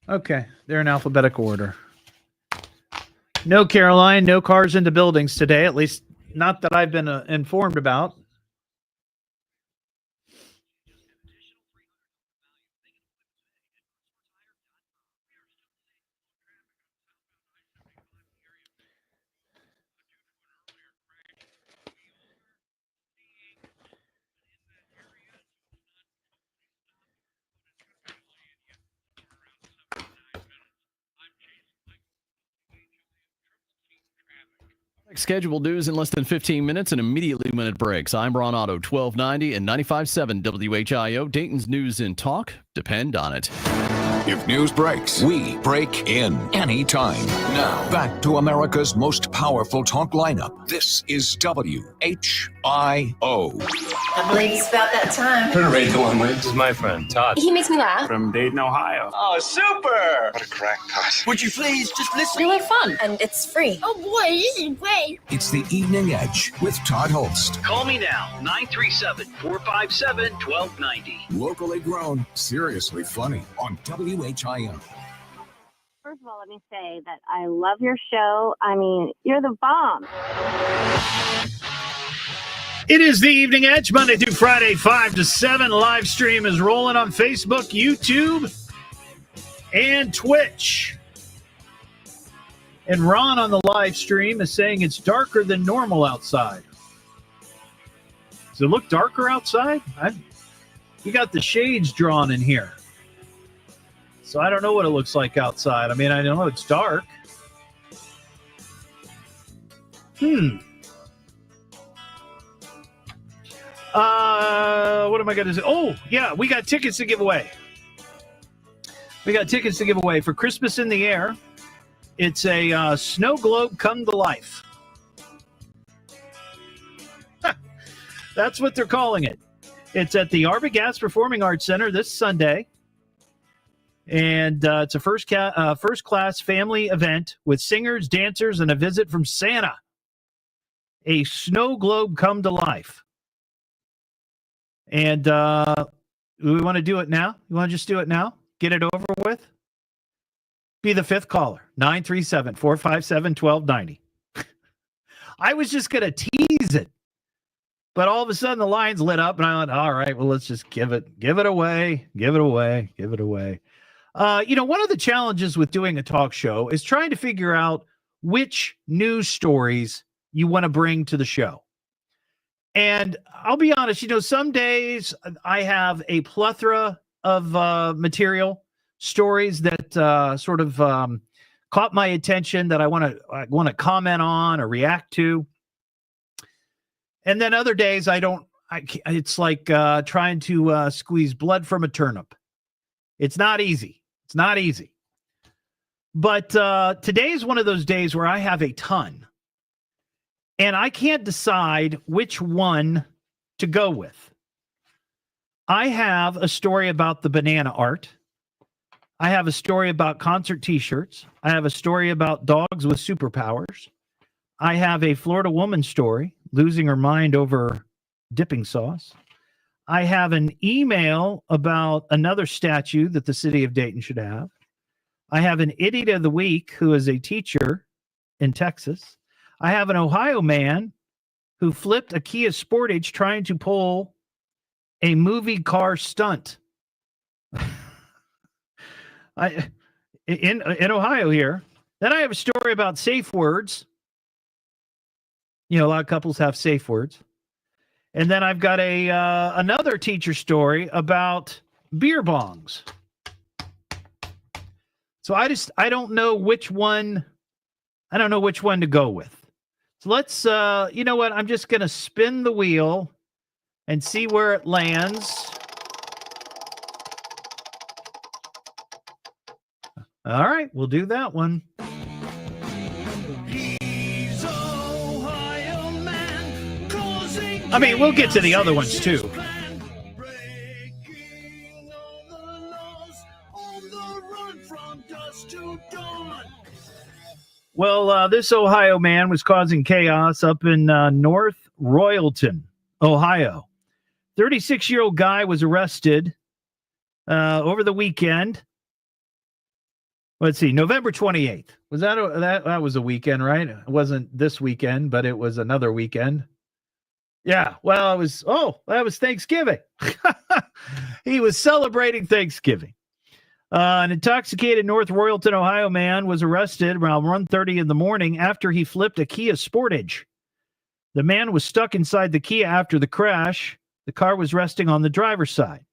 Okay, they're in alphabetical order. No, Caroline, no cars into buildings today, at least not that I've been informed about. Scheduled news in less than 15 minutes and immediately when it breaks. I'm Ron Otto, 1290 and 95.7 WHIO. Dayton's News and Talk. Depend on it. If news breaks, we break in anytime. Now, back to America's most powerful talk lineup. This is WHIO. I believe it's about that time. Turn the radio on, This is my friend, Todd. He makes me laugh. From Dayton, Ohio. Oh, super! What a crackpot. Would you please just listen? Really fun. And it's free. Oh boy, this is great. It's the Evening Edge with Todd Hollst. Call me now, 937-457-1290. Locally grown, seriously funny on WHIO. First of all, let me say that I love your show. I mean, you're the bomb. It is the Evening Edge, Monday through Friday, 5 to 7. Live stream is rolling on Facebook, YouTube, and Twitch. And Ron on the live stream is saying it's darker than normal outside. Does it look darker outside? You got the shades drawn in here. So I don't know what it looks like outside. I mean, I know it's dark. What am I going to say? Oh, yeah, we got tickets to give away. We got tickets to give away for Christmas in the Air. It's a snow globe come to life. That's what they're calling it. It's at the Arbogast Performing Arts Center this Sunday. And it's a first-class family event with singers, dancers, and a visit from Santa. A snow globe come to life. And we want to do it now? You want to just do it now? Get it over with? Be the fifth caller. 937-457-1290. I was just going to tease it. But all of a sudden the lines lit up and I went, all right, well, let's just give it away. One of the challenges with doing a talk show is trying to figure out which news stories you want to bring to the show. And I'll be honest, some days I have a plethora of material, stories that sort of caught my attention that I want to comment on or react to. And then other days it's like trying to squeeze blood from a turnip. It's not easy. But today is one of those days where I have a ton. And I can't decide which one to go with. I have a story about the banana art. I have a story about concert T-shirts. I have a story about dogs with superpowers. I have a Florida woman story, losing her mind over dipping sauce. I have an email about another statue that the city of Dayton should have. I have an idiot of the week who is a teacher in Texas. I have an Ohio man who flipped a Kia Sportage trying to pull a movie car stunt. In Ohio here. Then I have a story about safe words. A lot of couples have safe words. And then I've got another teacher story about beer bongs. So I don't know which one. I don't know which one to go with. So let's, you know what? I'm just going to spin the wheel and see where it lands. All right, we'll do that one. I mean, we'll get to the other ones too. Well, this Ohio man was causing chaos up in North Royalton, Ohio. 36-year-old guy was arrested over the weekend. Let's see, November 28th. Was that was a weekend, right? It wasn't this weekend, but it was another weekend. Yeah, well, that was Thanksgiving. He was celebrating Thanksgiving. An intoxicated North Royalton, Ohio man was arrested around 1:30 in the morning after he flipped a Kia Sportage. The man was stuck inside the Kia after the crash. The car was resting on the driver's side.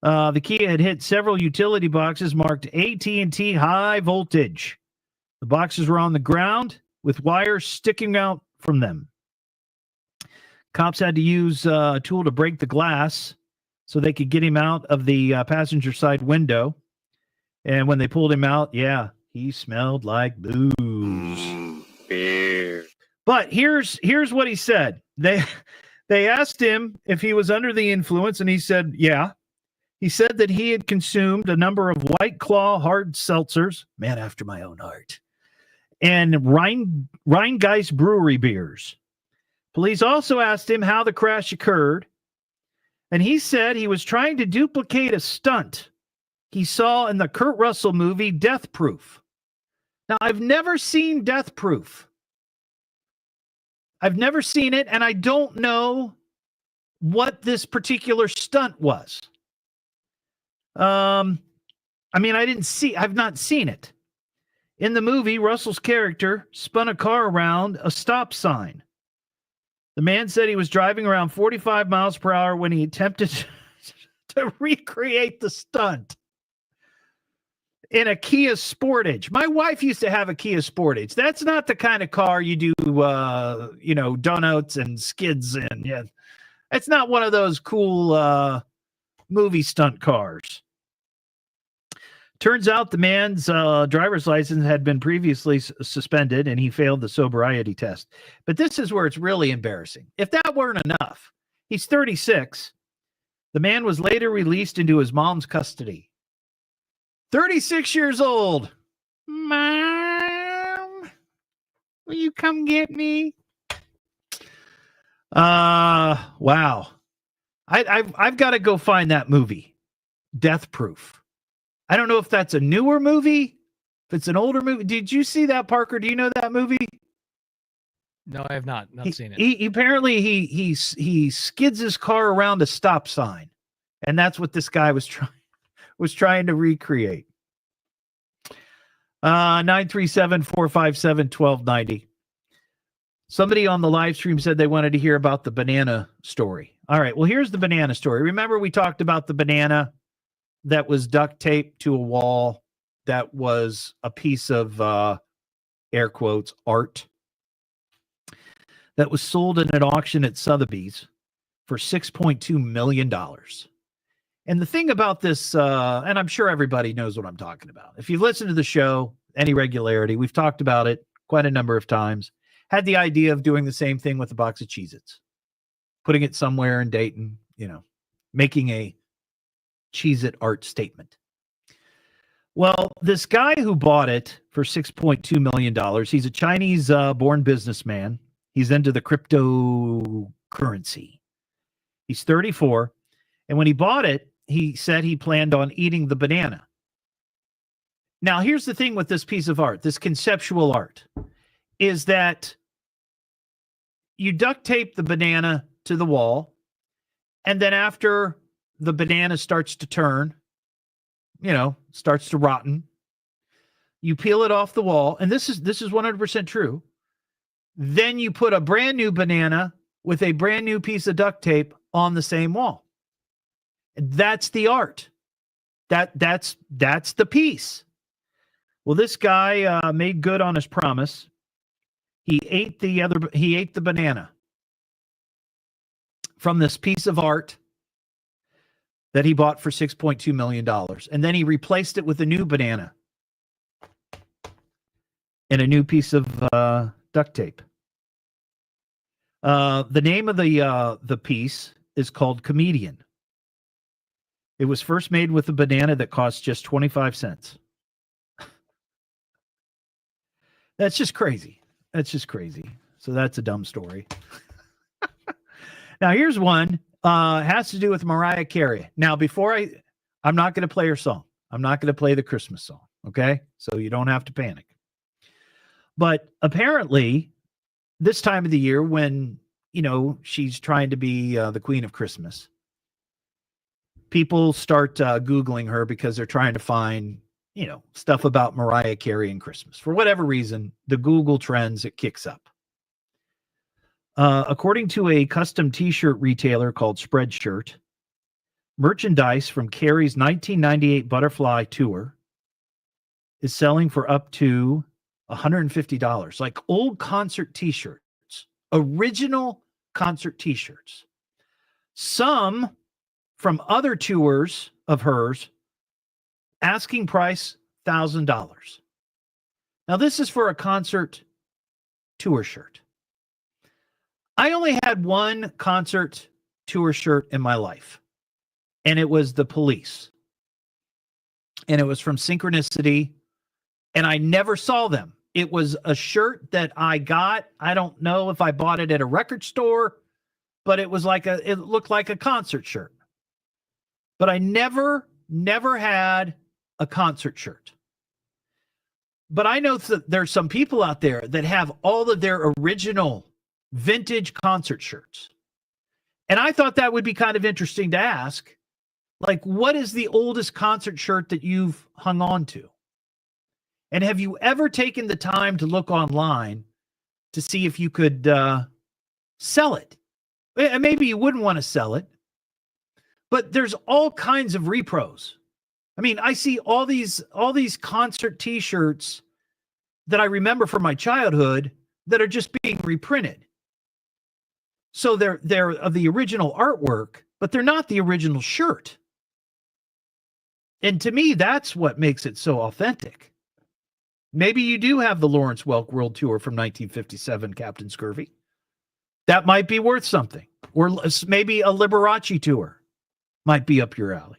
The Kia had hit several utility boxes marked AT&T high voltage. The boxes were on the ground with wires sticking out from them. Cops had to use a tool to break the glass so they could get him out of the passenger side window. And when they pulled him out, yeah, he smelled like booze. Beer. But here's what he said. They asked him if he was under the influence, and he said, yeah. He said that he had consumed a number of White Claw hard seltzers, man after my own heart, and Rheingeist brewery beers. Police also asked him how the crash occurred, and he said he was trying to duplicate a stunt he saw in the Kurt Russell movie Death Proof. Now, I've never seen Death Proof. I've never seen it, and I don't know what this particular stunt was. I mean, I've not seen it. In the movie, Russell's character spun a car around a stop sign. The man said he was driving around 45 miles per hour when he attempted to recreate the stunt. in a Kia Sportage. My wife used to have a Kia Sportage. That's not the kind of car you do, donuts and skids in. Yeah, it's not one of those cool movie stunt cars. Turns out the man's driver's license had been previously suspended, and he failed the sobriety test. But this is where it's really embarrassing. If that weren't enough, he's 36. The man was later released into his mom's custody. 36 years old. Mom, will you come get me? Wow. I've got to go find that movie, Death Proof. I don't know if that's a newer movie, if it's an older movie. Did you see that, Parker? Do you know that movie? No, I have not seen it. He apparently he skids his car around a stop sign, and that's what this guy was trying to recreate. 937-457-1290. Somebody on the live stream said they wanted to hear about the banana story. All right, well, here's the banana story. Remember we talked about the banana that was duct taped to a wall that was a piece of, air quotes, art that was sold in an auction at Sotheby's for $6.2 million. And the thing about this, and I'm sure everybody knows what I'm talking about. If you've listened to the show, any regularity, we've talked about it quite a number of times. Had the idea of doing the same thing with a box of Cheez-Its, putting it somewhere in Dayton, making a Cheez-It art statement. Well, this guy who bought it for $6.2 million, he's a Chinese born businessman. He's into the cryptocurrency. He's 34. And when he bought it, he said he planned on eating the banana. Now, here's the thing with this piece of art, this conceptual art, is that you duct tape the banana to the wall, and then after the banana starts to turn, starts to rotten, you peel it off the wall, and this is 100% true. Then you put a brand new banana with a brand new piece of duct tape on the same wall. That's the art. That's the piece. Well, this guy made good on his promise. He ate the banana from this piece of art that he bought for $6.2 million. And then he replaced it with a new banana and a new piece of duct tape. The name of the piece is called Comedian. It was first made with a banana that cost just 25 cents. That's just crazy. So that's a dumb story. Now here's one. Has to do with Mariah Carey. Now, I'm not going to play her song. I'm not going to play the Christmas song. Okay. So you don't have to panic. But apparently this time of the year when, she's trying to be the queen of Christmas, people start Googling her because they're trying to find, stuff about Mariah Carey and Christmas. For whatever reason, the Google trends, it kicks up. According to a custom t-shirt retailer called Spreadshirt, merchandise from Carey's 1998 Butterfly Tour is selling for up to $150, like old concert t-shirts, original concert t-shirts. Some from other tours of hers, asking price $1,000. Now, this is for a concert tour shirt. I only had one concert tour shirt in my life, and it was the Police. And it was from Synchronicity, and I never saw them. It was a shirt that I got. I don't know if I bought it at a record store, but it looked like a concert shirt. But I never had a concert shirt. But I know that there's some people out there that have all of their original vintage concert shirts. And I thought that would be kind of interesting to ask. Like, what is the oldest concert shirt that you've hung on to? And have you ever taken the time to look online to see if you could sell it? Maybe you wouldn't want to sell it, but there's all kinds of repros. I mean, I see all these concert T-shirts that I remember from my childhood that are just being reprinted. So they're of the original artwork, but they're not the original shirt. And to me, that's what makes it so authentic. Maybe you do have the Lawrence Welk World Tour from 1957, Captain Scurvy. That might be worth something. Or maybe a Liberace tour might be up your alley.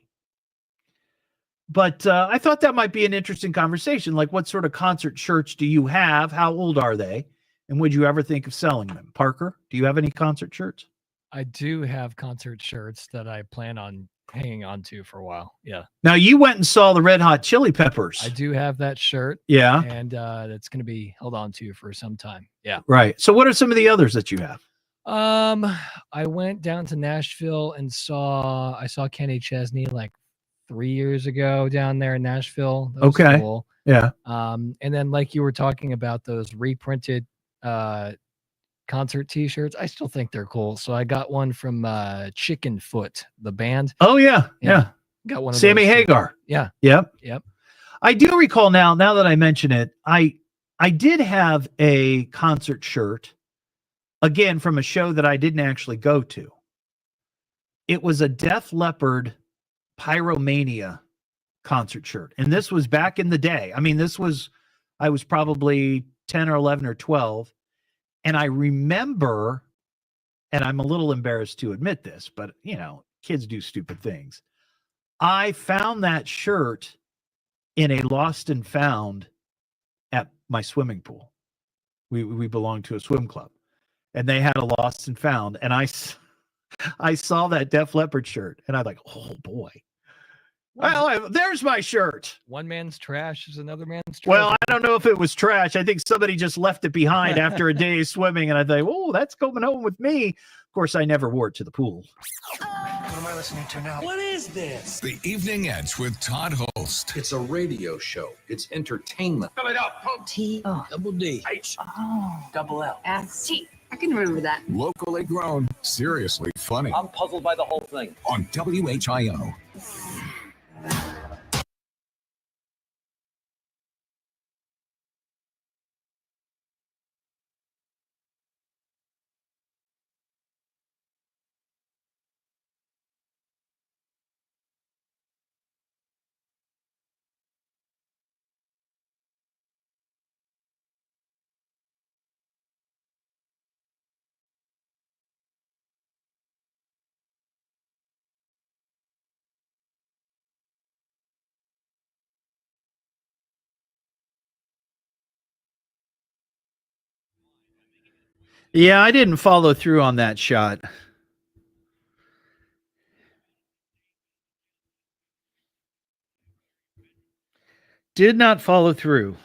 But I thought that might be an interesting conversation. Like, what sort of concert shirts do you have? How old are they? And would you ever think of selling them? Parker, do you have any concert shirts? I do have concert shirts that I plan on hanging on to for a while. Yeah. Now, you went and saw the Red Hot Chili Peppers. I do have that shirt. Yeah. And that's going to be held on to for some time. Yeah. Right. So what are some of the others that you have? I went down to Nashville and I saw Kenny Chesney like 3 years ago down there in Nashville. That was Okay. cool. Yeah. And then like you were talking about those reprinted concert T-shirts, I still think they're cool. So I got one from Chicken Foot, the band. Oh yeah. Got one of Sammy those too. Hagar. Yeah. Yep. Yep. I do recall now that I mention it, I did have a concert shirt, again, from a show that I didn't actually go to. It was a Def Leppard Pyromania concert shirt. And this was back in the day. I mean, I was probably 10 or 11 or 12. And I remember, and I'm a little embarrassed to admit this, but kids do stupid things. I found that shirt in a lost and found at my swimming pool. We belonged to a swim club, and they had a lost and found. And I saw that Def Leppard shirt, and I'm like, oh boy. Well, there's my shirt. One man's trash is another man's trash. Well, I don't know if it was trash. I think somebody just left it behind after a day of swimming, and I thought, oh, that's coming home with me. Of course, I never wore it to the pool. What am I listening to now? What is this? The Evening Edge with Todd Hollst. It's a radio show. It's entertainment. Spell it out. T-double-D-H. Oh. Double L. S-T. I can remember that. Locally grown, seriously funny. I'm puzzled by the whole thing. On WHIO. Yeah, I didn't follow through on that shot. Did not follow through.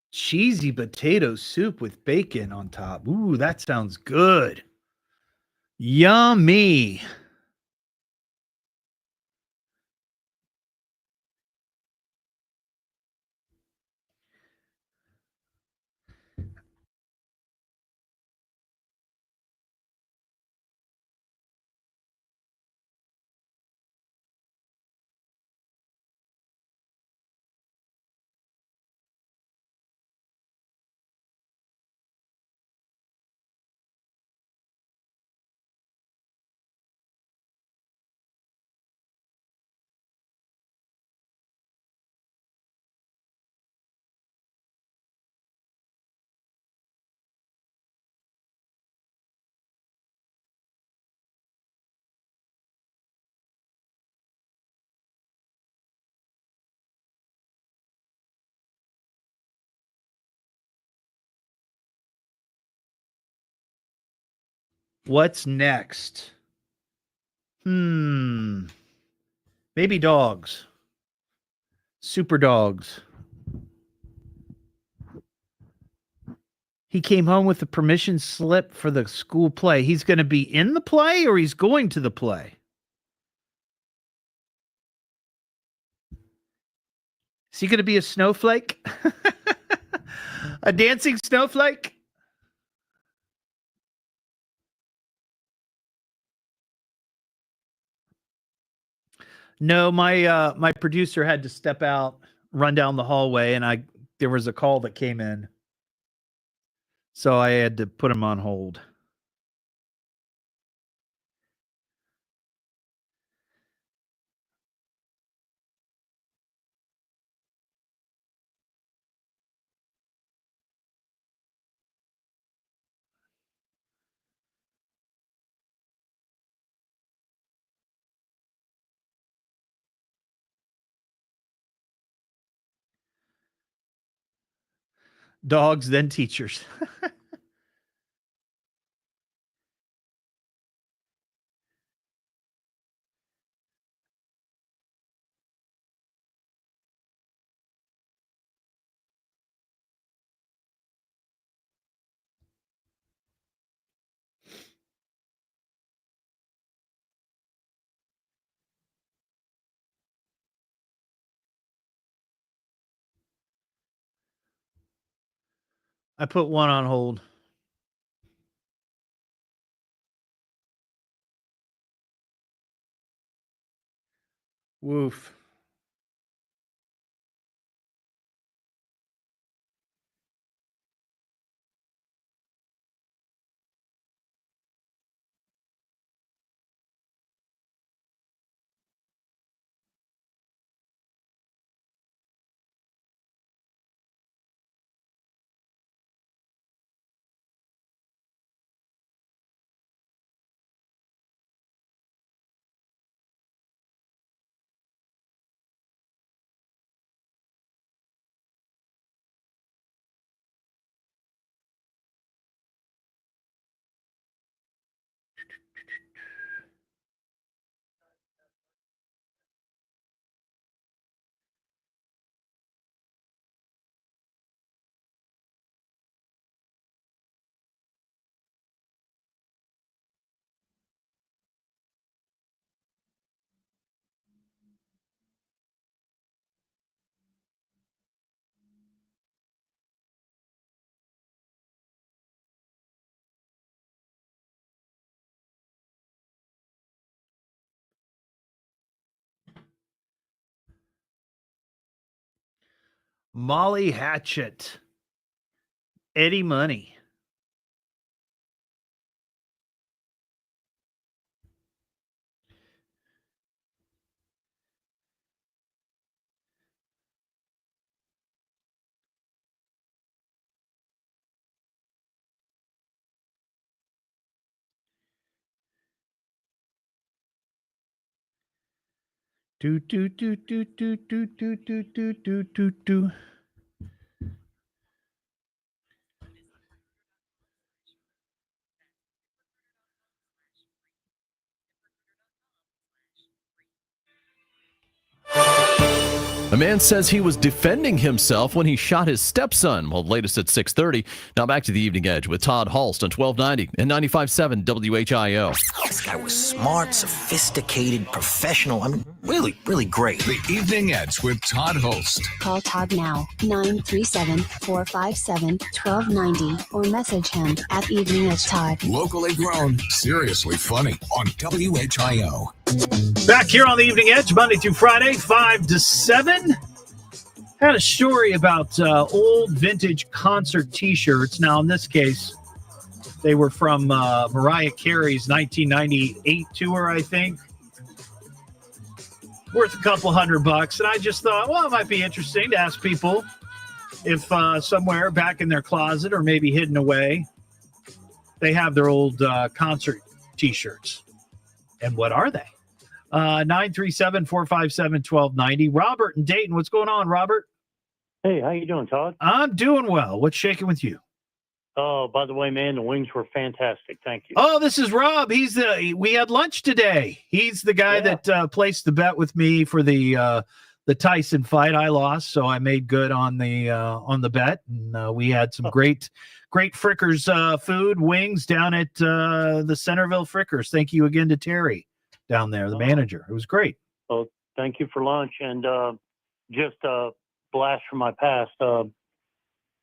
Cheesy potato soup with bacon on top. Ooh, that sounds good. Yummy. What's next? Baby dogs. Super dogs. He came home with a permission slip for the school play. He's going to be in the play or he's going to the play? Is he going to be a snowflake? A dancing snowflake? No, my producer had to step out, run down the hallway, and there was a call that came in. So I had to put him on hold. Dogs, then teachers. I put one on hold. Woof. Molly Hatchet. Eddie Money. Do do do do do do do do do do do do. A man says he was defending himself when he shot his stepson. Well, latest at 6:30. Now back to the Evening Edge with Todd Hollst on 1290 and 95.7 WHIO. This guy was smart, sophisticated, professional. I mean, really, really great. The Evening Edge with Todd Hollst. Call Todd now, 937-457-1290, or message him at Evening Edge Todd. Locally grown, seriously funny on WHIO. Back here on the Evening Edge, Monday through Friday, 5 to 7. Had a story about old vintage concert T-shirts. Now, in this case, they were from Mariah Carey's 1998 tour, I think. Worth a couple $100. And I just thought, well, it might be interesting to ask people if somewhere back in their closet or maybe hidden away, they have their old concert T-shirts. And what are they? 937-457-1290. Robert in Dayton. What's going on, Robert? Hey, how you doing, Todd? I'm doing well. What's shaking with you? Oh, by the way, man, the wings were fantastic. Thank you. Oh, this is Rob. We had lunch today. He's the guy that placed the bet with me for the Tyson fight. I lost, so I made good on the bet. And we had some great Frickers food, wings down at the Centerville Frickers. Thank you again to Terry down there, the manager. It was great. Well, thank you for lunch. And just a blast from my past.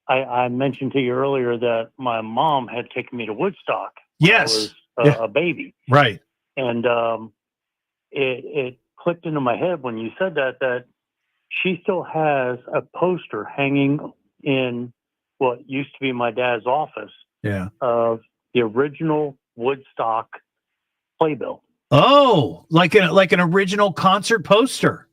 I mentioned to you earlier that my mom had taken me to Woodstock when I was a baby. Right. And it clicked into my head when you said that she still has a poster hanging in what used to be my dad's office of the original Woodstock playbill. Oh, like an original concert poster.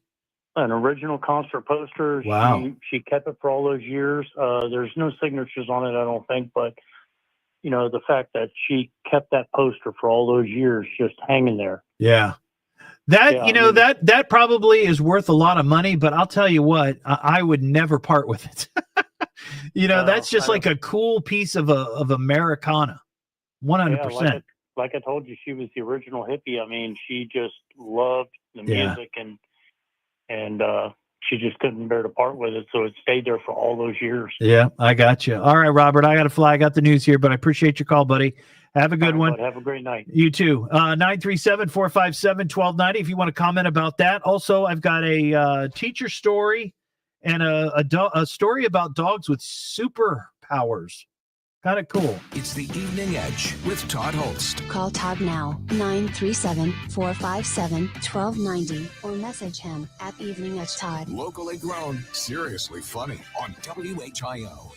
An original concert poster. Wow. She kept it for all those years. There's no signatures on it, I don't think, but the fact that she kept that poster for all those years just hanging there. Yeah. That probably is worth a lot of money, but I'll tell you what, I would never part with it. That's just like a cool piece of Americana. 100%. Yeah, like I told you, she was the original hippie. I mean, she just loved the music and she just couldn't bear to part with it. So it stayed there for all those years. Yeah, I got you. All right, Robert, I got to fly. I got the news here, but I appreciate your call, buddy. Have a good one. Have a great night. You too. 937-457-1290 if you want to comment about that. Also, I've got a teacher story and a story about dogs with superpowers. Kind of cool. It's the Evening Edge with Todd Hollst. Call Todd now, 937-457-1290, or message him at Evening Edge Todd. Locally grown, seriously funny on WHIO.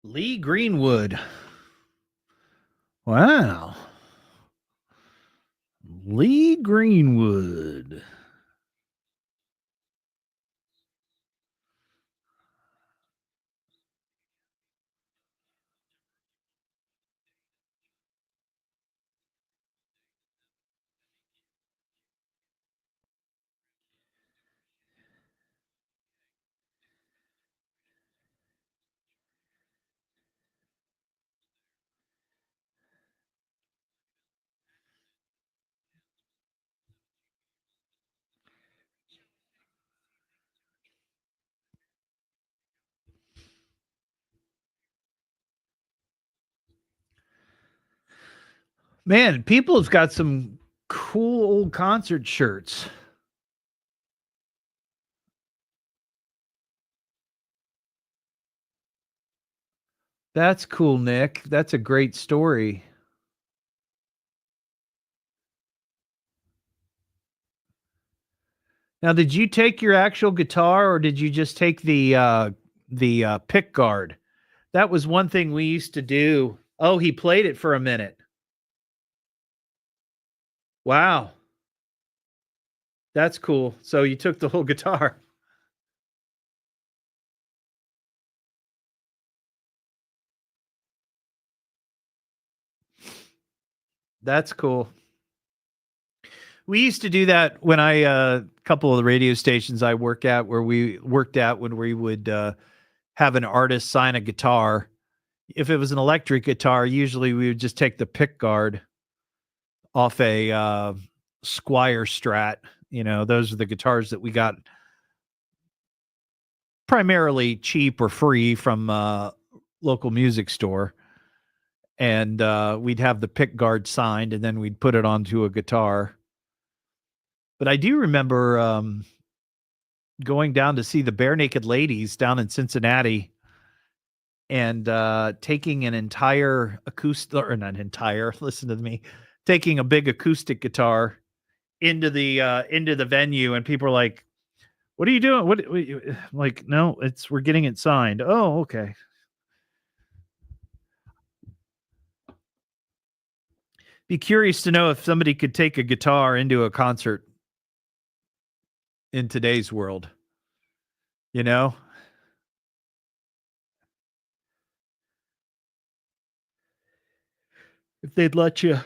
Lee Greenwood. Wow. Lee Greenwood. Man, people have got some cool old concert shirts. That's cool, Nick. That's a great story. Now, did you take your actual guitar or did you just take the pick guard? That was one thing we used to do. Oh, he played it for a minute. Wow. That's cool. So you took the whole guitar. That's cool. We used to do that when a couple of the radio stations I worked at when we would have an artist sign a guitar. If it was an electric guitar, usually we would just take the pick guard off a Squire Strat. You know, those are the guitars that we got primarily cheap or free from local music store. And we'd have the pick guard signed, and then we'd put it onto a guitar. But I do remember going down to see the Bare Naked Ladies down in Cincinnati and taking an entire acoustic, or not entire, listen to me, taking a big acoustic guitar into the venue, and people are like, "What are you doing?" What like, no, we're getting it signed. Oh, okay. Be curious to know if somebody could take a guitar into a concert in today's world, you know? If they'd let you.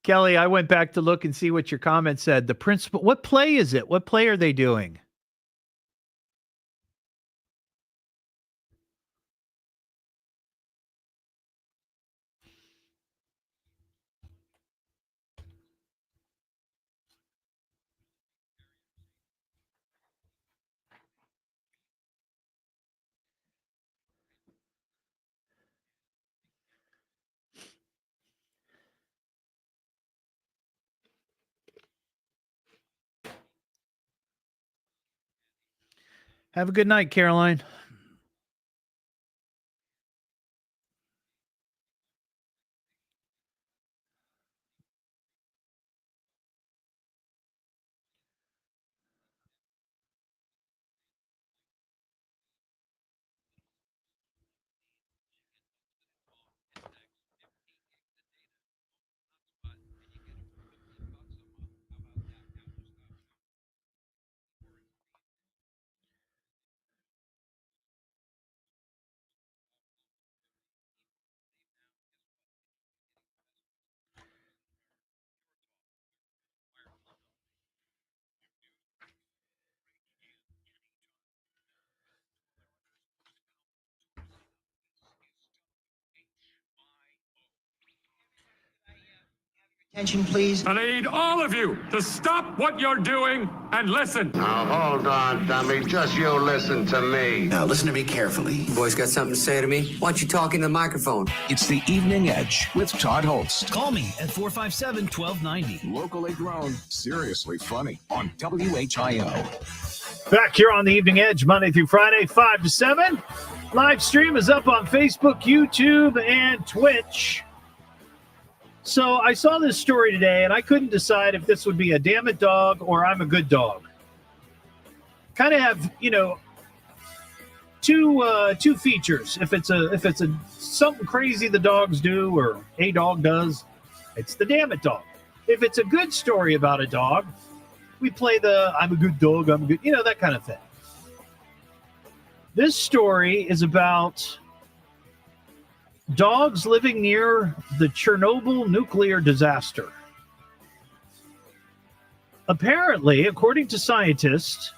Kelly, I went back to look and see what your comment said. The principal, what play is it? What play are they doing? Have a good night, Caroline. Attention, please. I need all of you to stop what you're doing and listen. Now, hold on, dummy. Just you listen to me. Now, listen to me carefully. You boys got something to say to me? Why don't you talk in the microphone? It's the Evening Edge with Todd Hollst. Call me at 457-1290. Locally grown, seriously funny on WHIO. Back here on the Evening Edge, Monday through Friday, 5 to 7. Live stream is up on Facebook, YouTube, and Twitch. So I saw this story today, and I couldn't decide if this would be a damn it dog or I'm a good dog. Kind of have, two features. If it's a something crazy the dogs do or a dog does, it's the damn it dog. If it's a good story about a dog, we play the I'm a good dog, I'm a good, that kind of thing. This story is about dogs living near the Chernobyl nuclear disaster. apparently, according to scientists,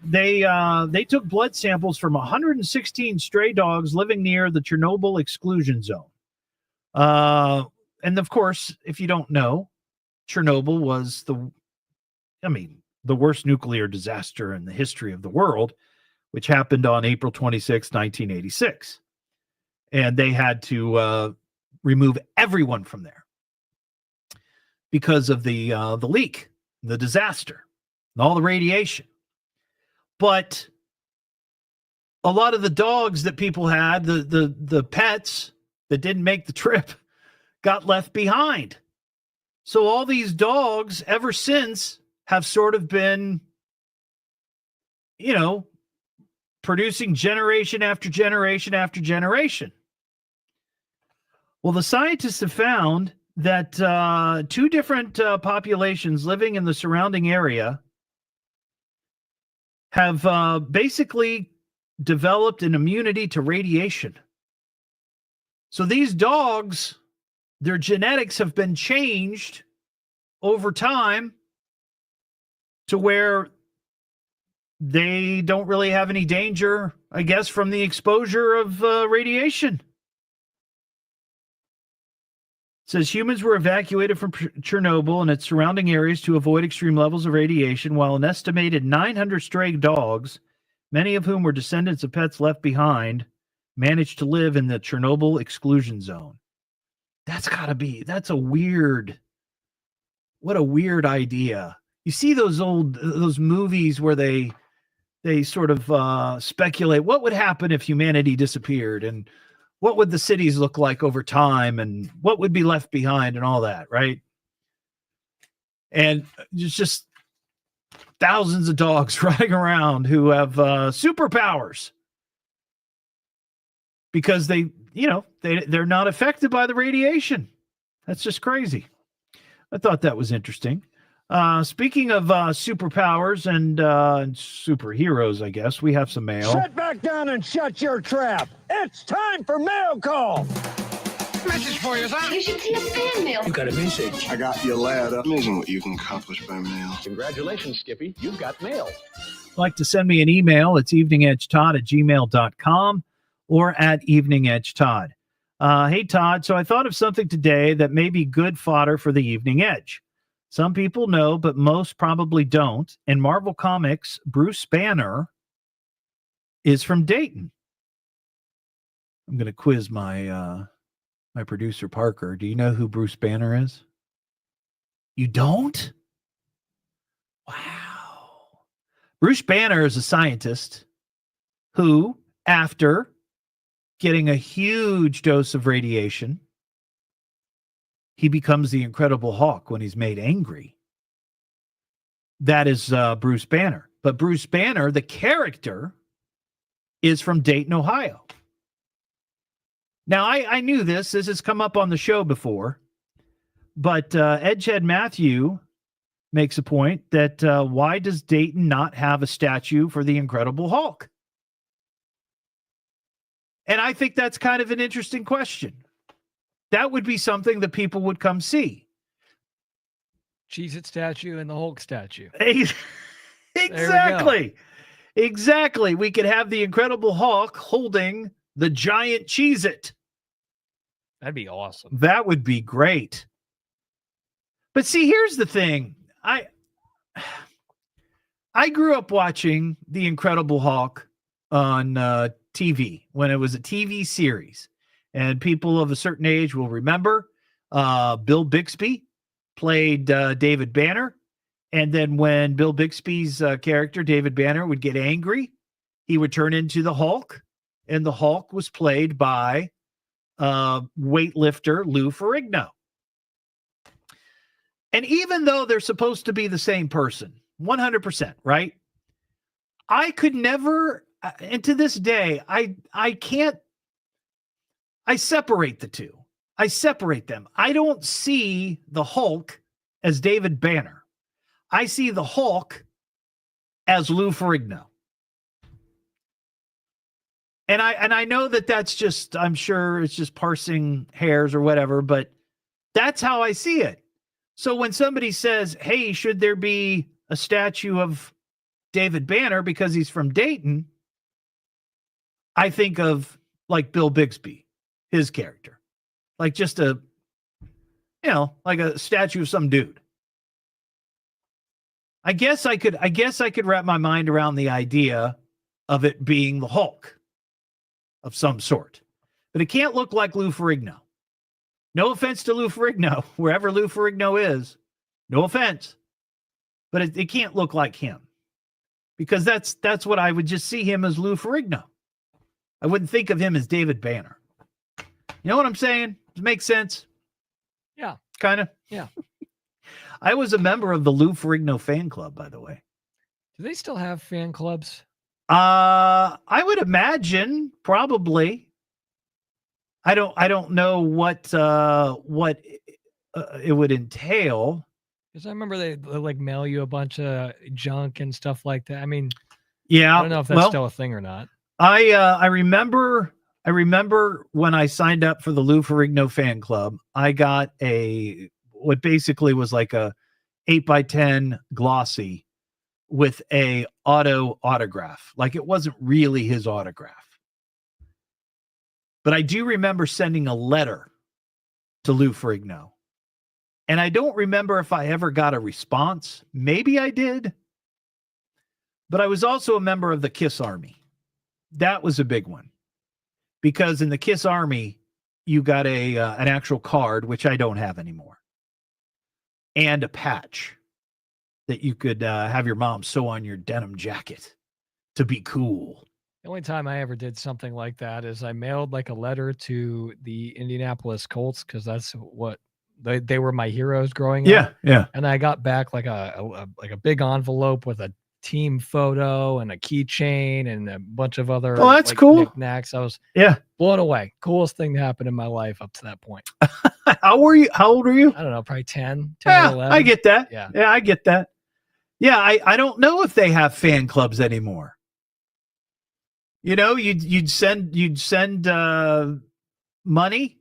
they took blood samples from 116 stray dogs living near the Chernobyl exclusion zone. And of course, if you don't know, Chernobyl was the worst nuclear disaster in the history of the world, which happened on April 26, 1986. And they had to remove everyone from there because of the leak, the disaster, and all the radiation. But a lot of the dogs that people had, the pets that didn't make the trip, got left behind. So all these dogs ever since have sort of been, producing generation after generation after generation. Well, the scientists have found that two different populations living in the surrounding area have basically developed an immunity to radiation. So these dogs, their genetics have been changed over time to where they don't really have any danger, I guess, from the exposure of radiation. It says humans were evacuated from Chernobyl and its surrounding areas to avoid extreme levels of radiation, while an estimated 900 stray dogs, many of whom were descendants of pets left behind, managed to live in the Chernobyl exclusion zone. That's a weird, what a weird idea. You see those movies where they sort of speculate what would happen if humanity disappeared, and what would the cities look like over time, and what would be left behind, and all that, right? And it's just thousands of dogs running around who have superpowers because they're not affected by the radiation. That's just crazy. I thought that was interesting. Speaking of superpowers and superheroes, I guess, we have some mail. Sit back down and shut your trap. It's time for mail call. Message for you, son. You should see a fan mail. You got a message. I got your letter. Amazing what you can accomplish by mail. Congratulations, Skippy. You've got mail. Like to send me an email, it's eveningedgetodd@gmail.com or at eveningedgetodd. Hey, Todd, so I thought of something today that may be good fodder for the Evening Edge. Some people know, but most probably don't. In Marvel Comics, Bruce Banner is from Dayton. I'm going to quiz my my producer, Parker. Do you know who Bruce Banner is? You don't? Wow. Bruce Banner is a scientist who, after getting a huge dose of radiation, he becomes the Incredible Hulk when he's made angry. That is Bruce Banner. But Bruce Banner, the character, is from Dayton, Ohio. Now, I knew this. This has come up on the show before. But Edgehead Matthew makes a point that why does Dayton not have a statue for the Incredible Hulk? And I think that's kind of an interesting question. That would be something that people would come see. Cheez-It statue and the Hulk statue. Exactly. Exactly. We could have the Incredible Hulk holding the giant Cheez-It. That'd be awesome. That would be great. But see, here's the thing. I grew up watching the Incredible Hulk on TV when it was a TV series. And people of a certain age will remember Bill Bixby played David Banner. And then when Bill Bixby's character, David Banner, would get angry, he would turn into the Hulk. And the Hulk was played by weightlifter Lou Ferrigno. And even though they're supposed to be the same person, 100%, right? I could never, and to this day, I can't, I separate the two. I separate them. I don't see the Hulk as David Banner. I see the Hulk as Lou Ferrigno. And I know that that's just, I'm sure it's just parsing hairs or whatever, but that's how I see it. So when somebody says, hey, should there be a statue of David Banner because he's from Dayton, I think of like Bill Bixby, his character, like just a, like a statue of some dude. I guess I could wrap my mind around the idea of it being the Hulk of some sort, but it can't look like Lou Ferrigno. No offense to Lou Ferrigno, wherever Lou Ferrigno is, no offense, but it can't look like him, because that's what I would just see him as, Lou Ferrigno. I wouldn't think of him as David Banner. You know what I'm saying? Does it make sense? Yeah. Kind of? Yeah. I was a member of the Lou Ferrigno fan club, by the way. Do they still have fan clubs? I would imagine probably. I don't know what it would entail. Because I remember they like mail you a bunch of junk and stuff like that. I mean, yeah, I don't know if that's still a thing or not. I remember when I signed up for the Lou Ferrigno fan club, I got what basically was like a 8x10 glossy with a autograph. Like, it wasn't really his autograph. But I do remember sending a letter to Lou Ferrigno. And I don't remember if I ever got a response. Maybe I did. But I was also a member of the KISS Army. That was a big one. Because in the KISS Army, you got an actual card, which I don't have anymore, and a patch that you could have your mom sew on your denim jacket to be cool. The only time I ever did something like that is I mailed like a letter to the Indianapolis Colts, because that's what they were my heroes growing up. Yeah. And I got back like a big envelope with a team photo and a keychain and a bunch of other that's cool knickknacks. I was blown away. Coolest thing to happen in my life up to that point. How old are you? I don't know, probably 10 Yeah, or 11. I get that. Yeah, I get that. Yeah, I don't know if they have fan clubs anymore. You know, you'd send money,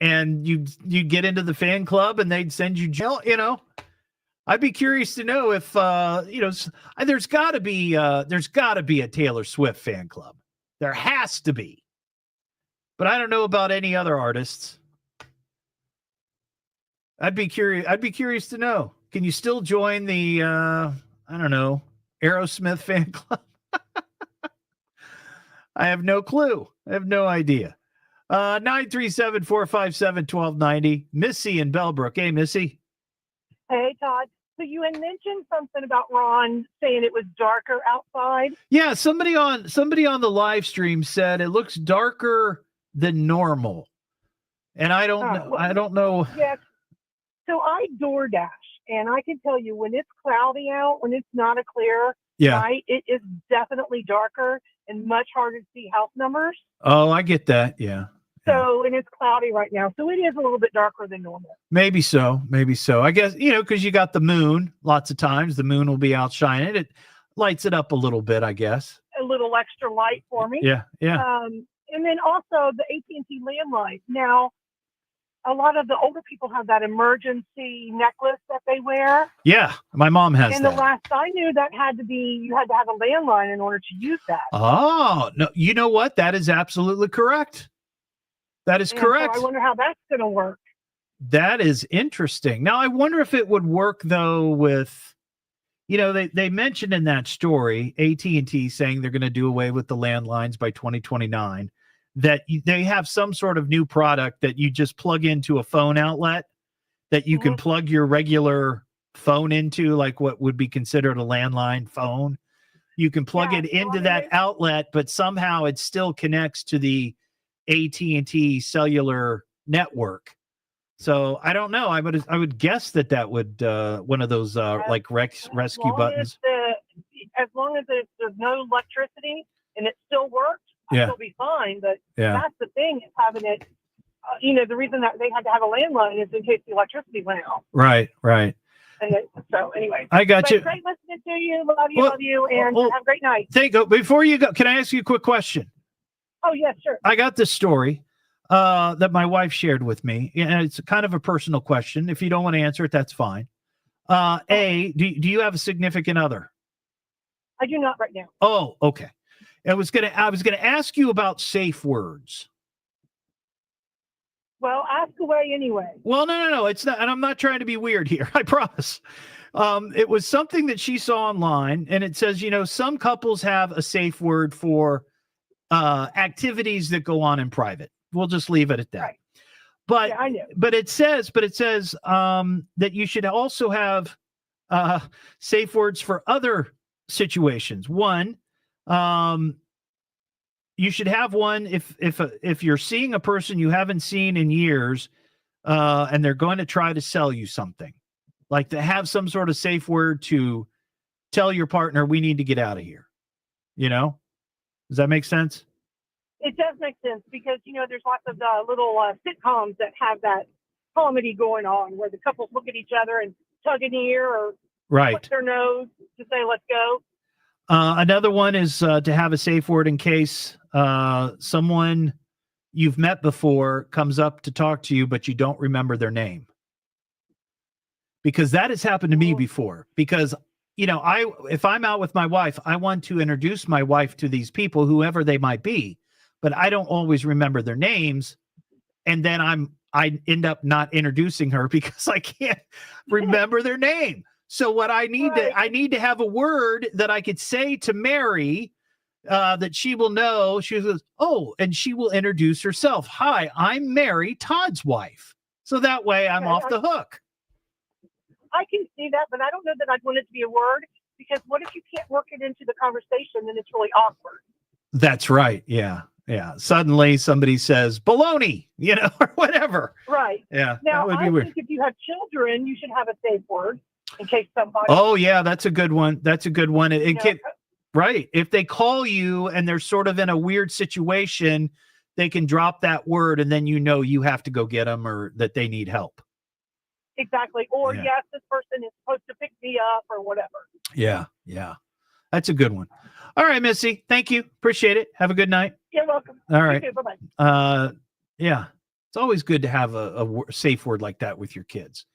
and you'd get into the fan club, and they'd send you gel. You know, I'd be curious to know if there's got to be a Taylor Swift fan club. There has to be, but I don't know about any other artists. I'd be curious to know. Can you still join the Aerosmith fan club? I have no clue. I have no idea. 937-457-1290. Missy in Bellbrook. Hey, Missy. Hey, Todd. So you had mentioned something about Ron saying it was darker outside. Yeah, somebody on the live stream said it looks darker than normal. And I don't know. Yes. So I DoorDash, and I can tell you when it's cloudy out, when it's not a clear night, it is definitely darker and much harder to see house numbers. Oh, I get that. Yeah. So, and it's cloudy right now. So it is a little bit darker than normal. Maybe so. I guess, because you got the moon. Lots of times the moon will be out shining. It lights it up a little bit, I guess. A little extra light for me. Yeah. And then also the AT&T landline. Now, a lot of the older people have that emergency necklace that they wear. Yeah, my mom has and that. And the last I knew, you had to have a landline in order to use that. Oh, no, you know what? That is absolutely correct. That is correct. So I wonder how that's going to work. That is interesting. Now, I wonder if it would work, though, with, they mentioned in that story, AT&T saying they're going to do away with the landlines by 2029. That they have some sort of new product that you just plug into a phone outlet that you can plug your regular phone into, like what would be considered a landline phone. You can plug it into that outlet, but somehow it still connects to the AT&T cellular network. So I don't know. I would guess that would one of those like rescue buttons. As long as there's no electricity and it still works. It'll be fine, but that's the thing, is having it, the reason that they had to have a landline is in case the electricity went out. Right. So anyway. I got you. Great listening to you. Love you, and have a great night. Before you go, can I ask you a quick question? Oh, yeah, sure. I got this story. that my wife shared with me. And it's kind of a personal question. If you don't want to answer it, that's fine. Do you have a significant other? I do not right now. Oh, okay. I was gonna ask you about safe words. Well, ask away anyway. Well, no. It's not, and I'm not trying to be weird here. I promise. It was something that she saw online, and it says, some couples have a safe word for activities that go on in private. We'll just leave it at that. Right. But yeah, I know. But it says that you should also have safe words for other situations. One, you should have one if you're seeing a person you haven't seen in years, and they're going to try to sell you something, like to have some sort of safe word to tell your partner, we need to get out of here. Does that make sense? It does make sense because, there's lots of little sitcoms that have that comedy going on where the couples look at each other and tug an ear or right. their nose to say, let's go. Another one is to have a safe word in case someone you've met before comes up to talk to you, but you don't remember their name. Because that has happened to me before. Because, if I'm out with my wife, I want to introduce my wife to these people, whoever they might be, but I don't always remember their names. And then I end up not introducing her because I can't remember their name. So what I need I need to have a word that I could say to Mary that she will know. She says, oh, and she will introduce herself. Hi, I'm Mary, Todd's wife. So that way I'm off the hook. I can see that, but I don't know that I'd want it to be a word because what if you can't work it into the conversation, then it's really awkward. That's right. Yeah. Yeah. Suddenly somebody says baloney, or whatever. Right. Yeah. Now, that would be I weird. think if you have children, you should have a safe word in case somebody. Oh, yeah. That's a good one. It can, right. If they call you and they're sort of in a weird situation, they can drop that word and then you have to go get them or that they need help. Exactly. Or Yeah. yes, this person is supposed to pick me up or whatever. Yeah. Yeah. That's a good one. All right, Missy. Thank you. Appreciate it. Have a good night. You're welcome. All right. You too. Bye-bye. Yeah. It's always good to have a safe word like that with your kids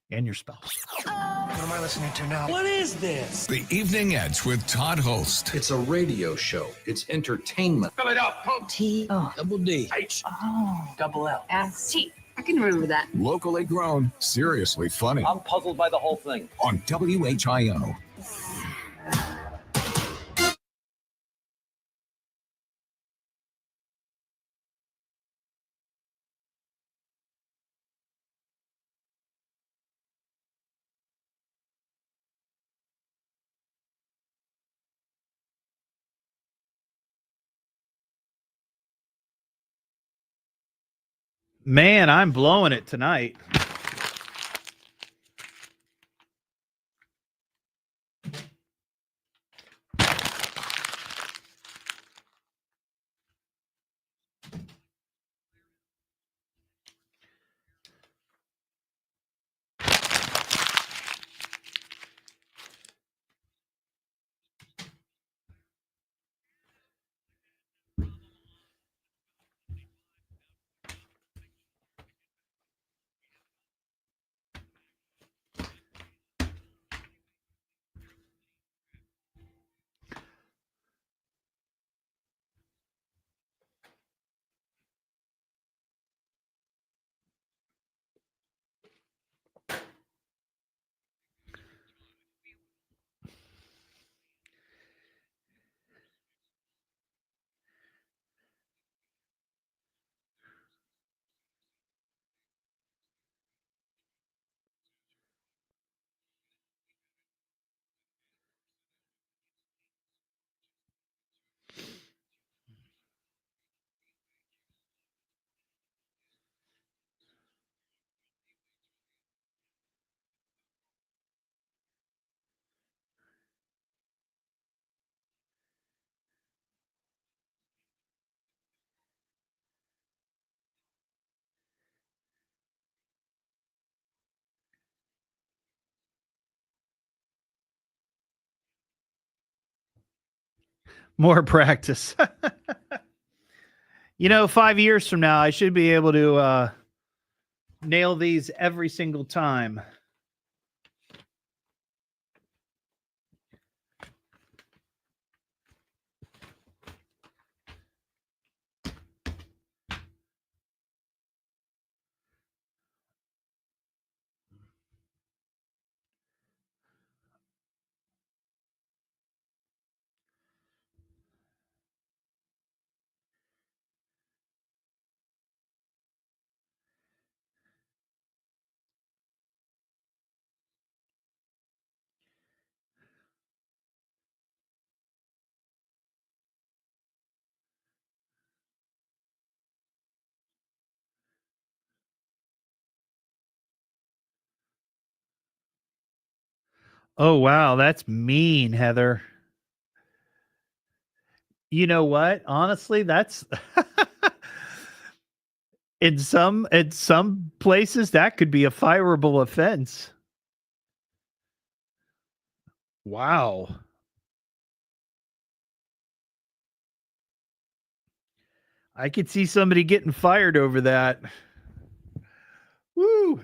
and your spouse. What am I listening to now? What is this? The Evening Edge with Todd Hollst. It's a radio show. It's entertainment. Fill it up. T-O. Double D. H. Oh. Double L. S-T. I can remember that. Locally grown, seriously funny. I'm puzzled by the whole thing. On WHIO. Man, I'm blowing it tonight. More practice. 5 years from now, I should be able to nail these every single time. Oh, wow. That's mean, Heather. You know what? Honestly, that's in some places that could be a fireable offense. Wow. I could see somebody getting fired over that. Woo.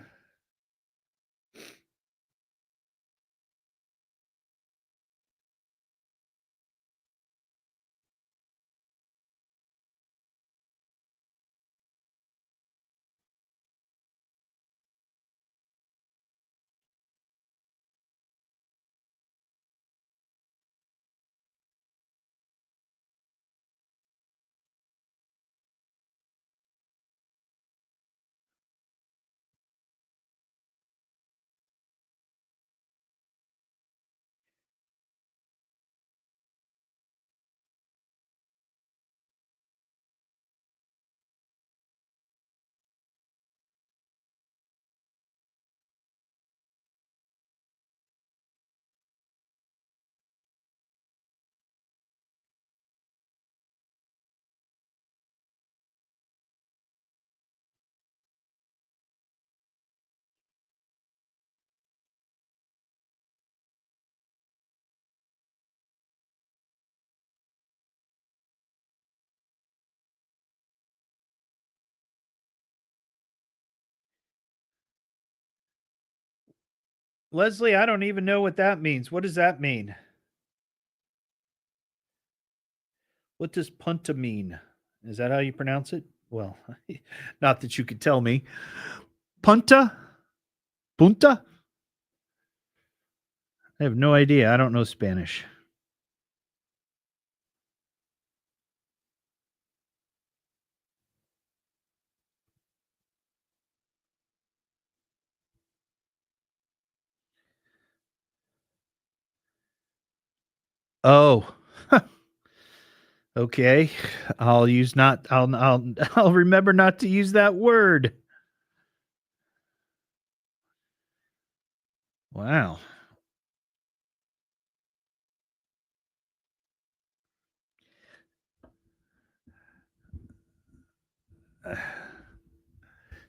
Leslie, I don't even know what that means. What does that mean? What does punta mean? Is that how you pronounce it? Well, not that you could tell me. Punta? Punta? I have no idea. I don't know Spanish. Oh. Okay. I'll remember not to use that word. Wow.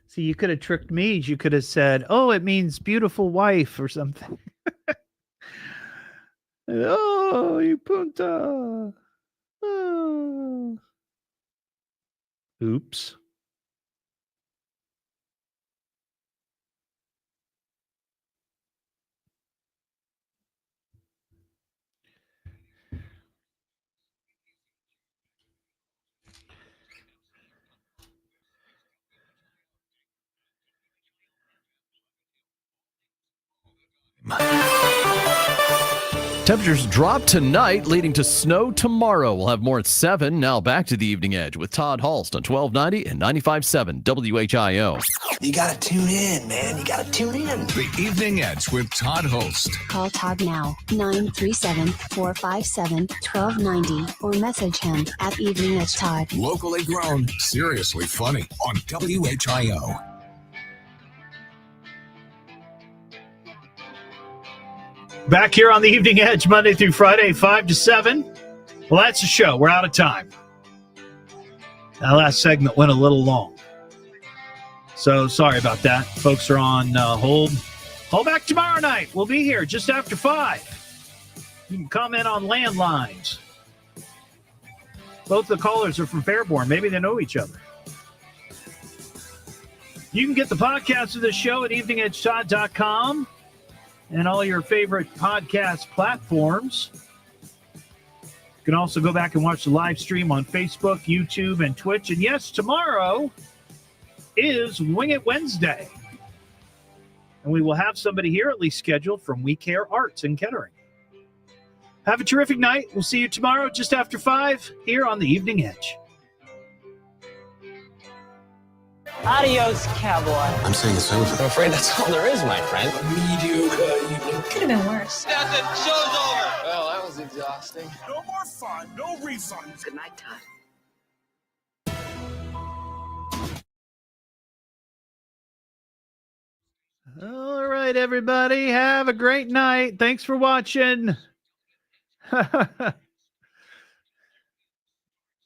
See, you could have tricked me. You could have said, "Oh, it means beautiful wife" or something. Oh, you punta. Oh. Oops. Temperatures drop tonight, leading to snow tomorrow. We'll have more at 7. Now back to the Evening Edge with Todd Hollst on 1290 and 95.7 WHIO. You gotta tune in, man. You gotta tune in. The Evening Edge with Todd Hollst. Call Todd now, 937-457-1290, or message him at Evening Edge Todd. Locally grown, seriously funny on WHIO. Back here on the Evening Edge, Monday through Friday, 5 to 7. Well, that's the show. We're out of time. That last segment went a little long. So sorry about that. Folks are on hold. Call back tomorrow night. We'll be here just after 5. You can comment on Landlines. Both the callers are from Fairborn. Maybe they know each other. You can get the podcast of the show at eveningedgetodd.com and all your favorite podcast platforms. You can also go back and watch the live stream on Facebook, YouTube, and Twitch. And yes, tomorrow is Wing It Wednesday. And we will have somebody here, at least scheduled, from We Care Arts in Kettering. Have a terrific night. We'll see you tomorrow just after 5 here on the Evening Edge. Adios, cowboy. I'm saying it's over. I'm afraid that's all there is, my friend. Mediocre evening. Could have been worse. That's it. Show's over. Well, that was exhausting. No more fun, no refunds. Good night, Todd. All right, everybody. Have a great night. Thanks for watching.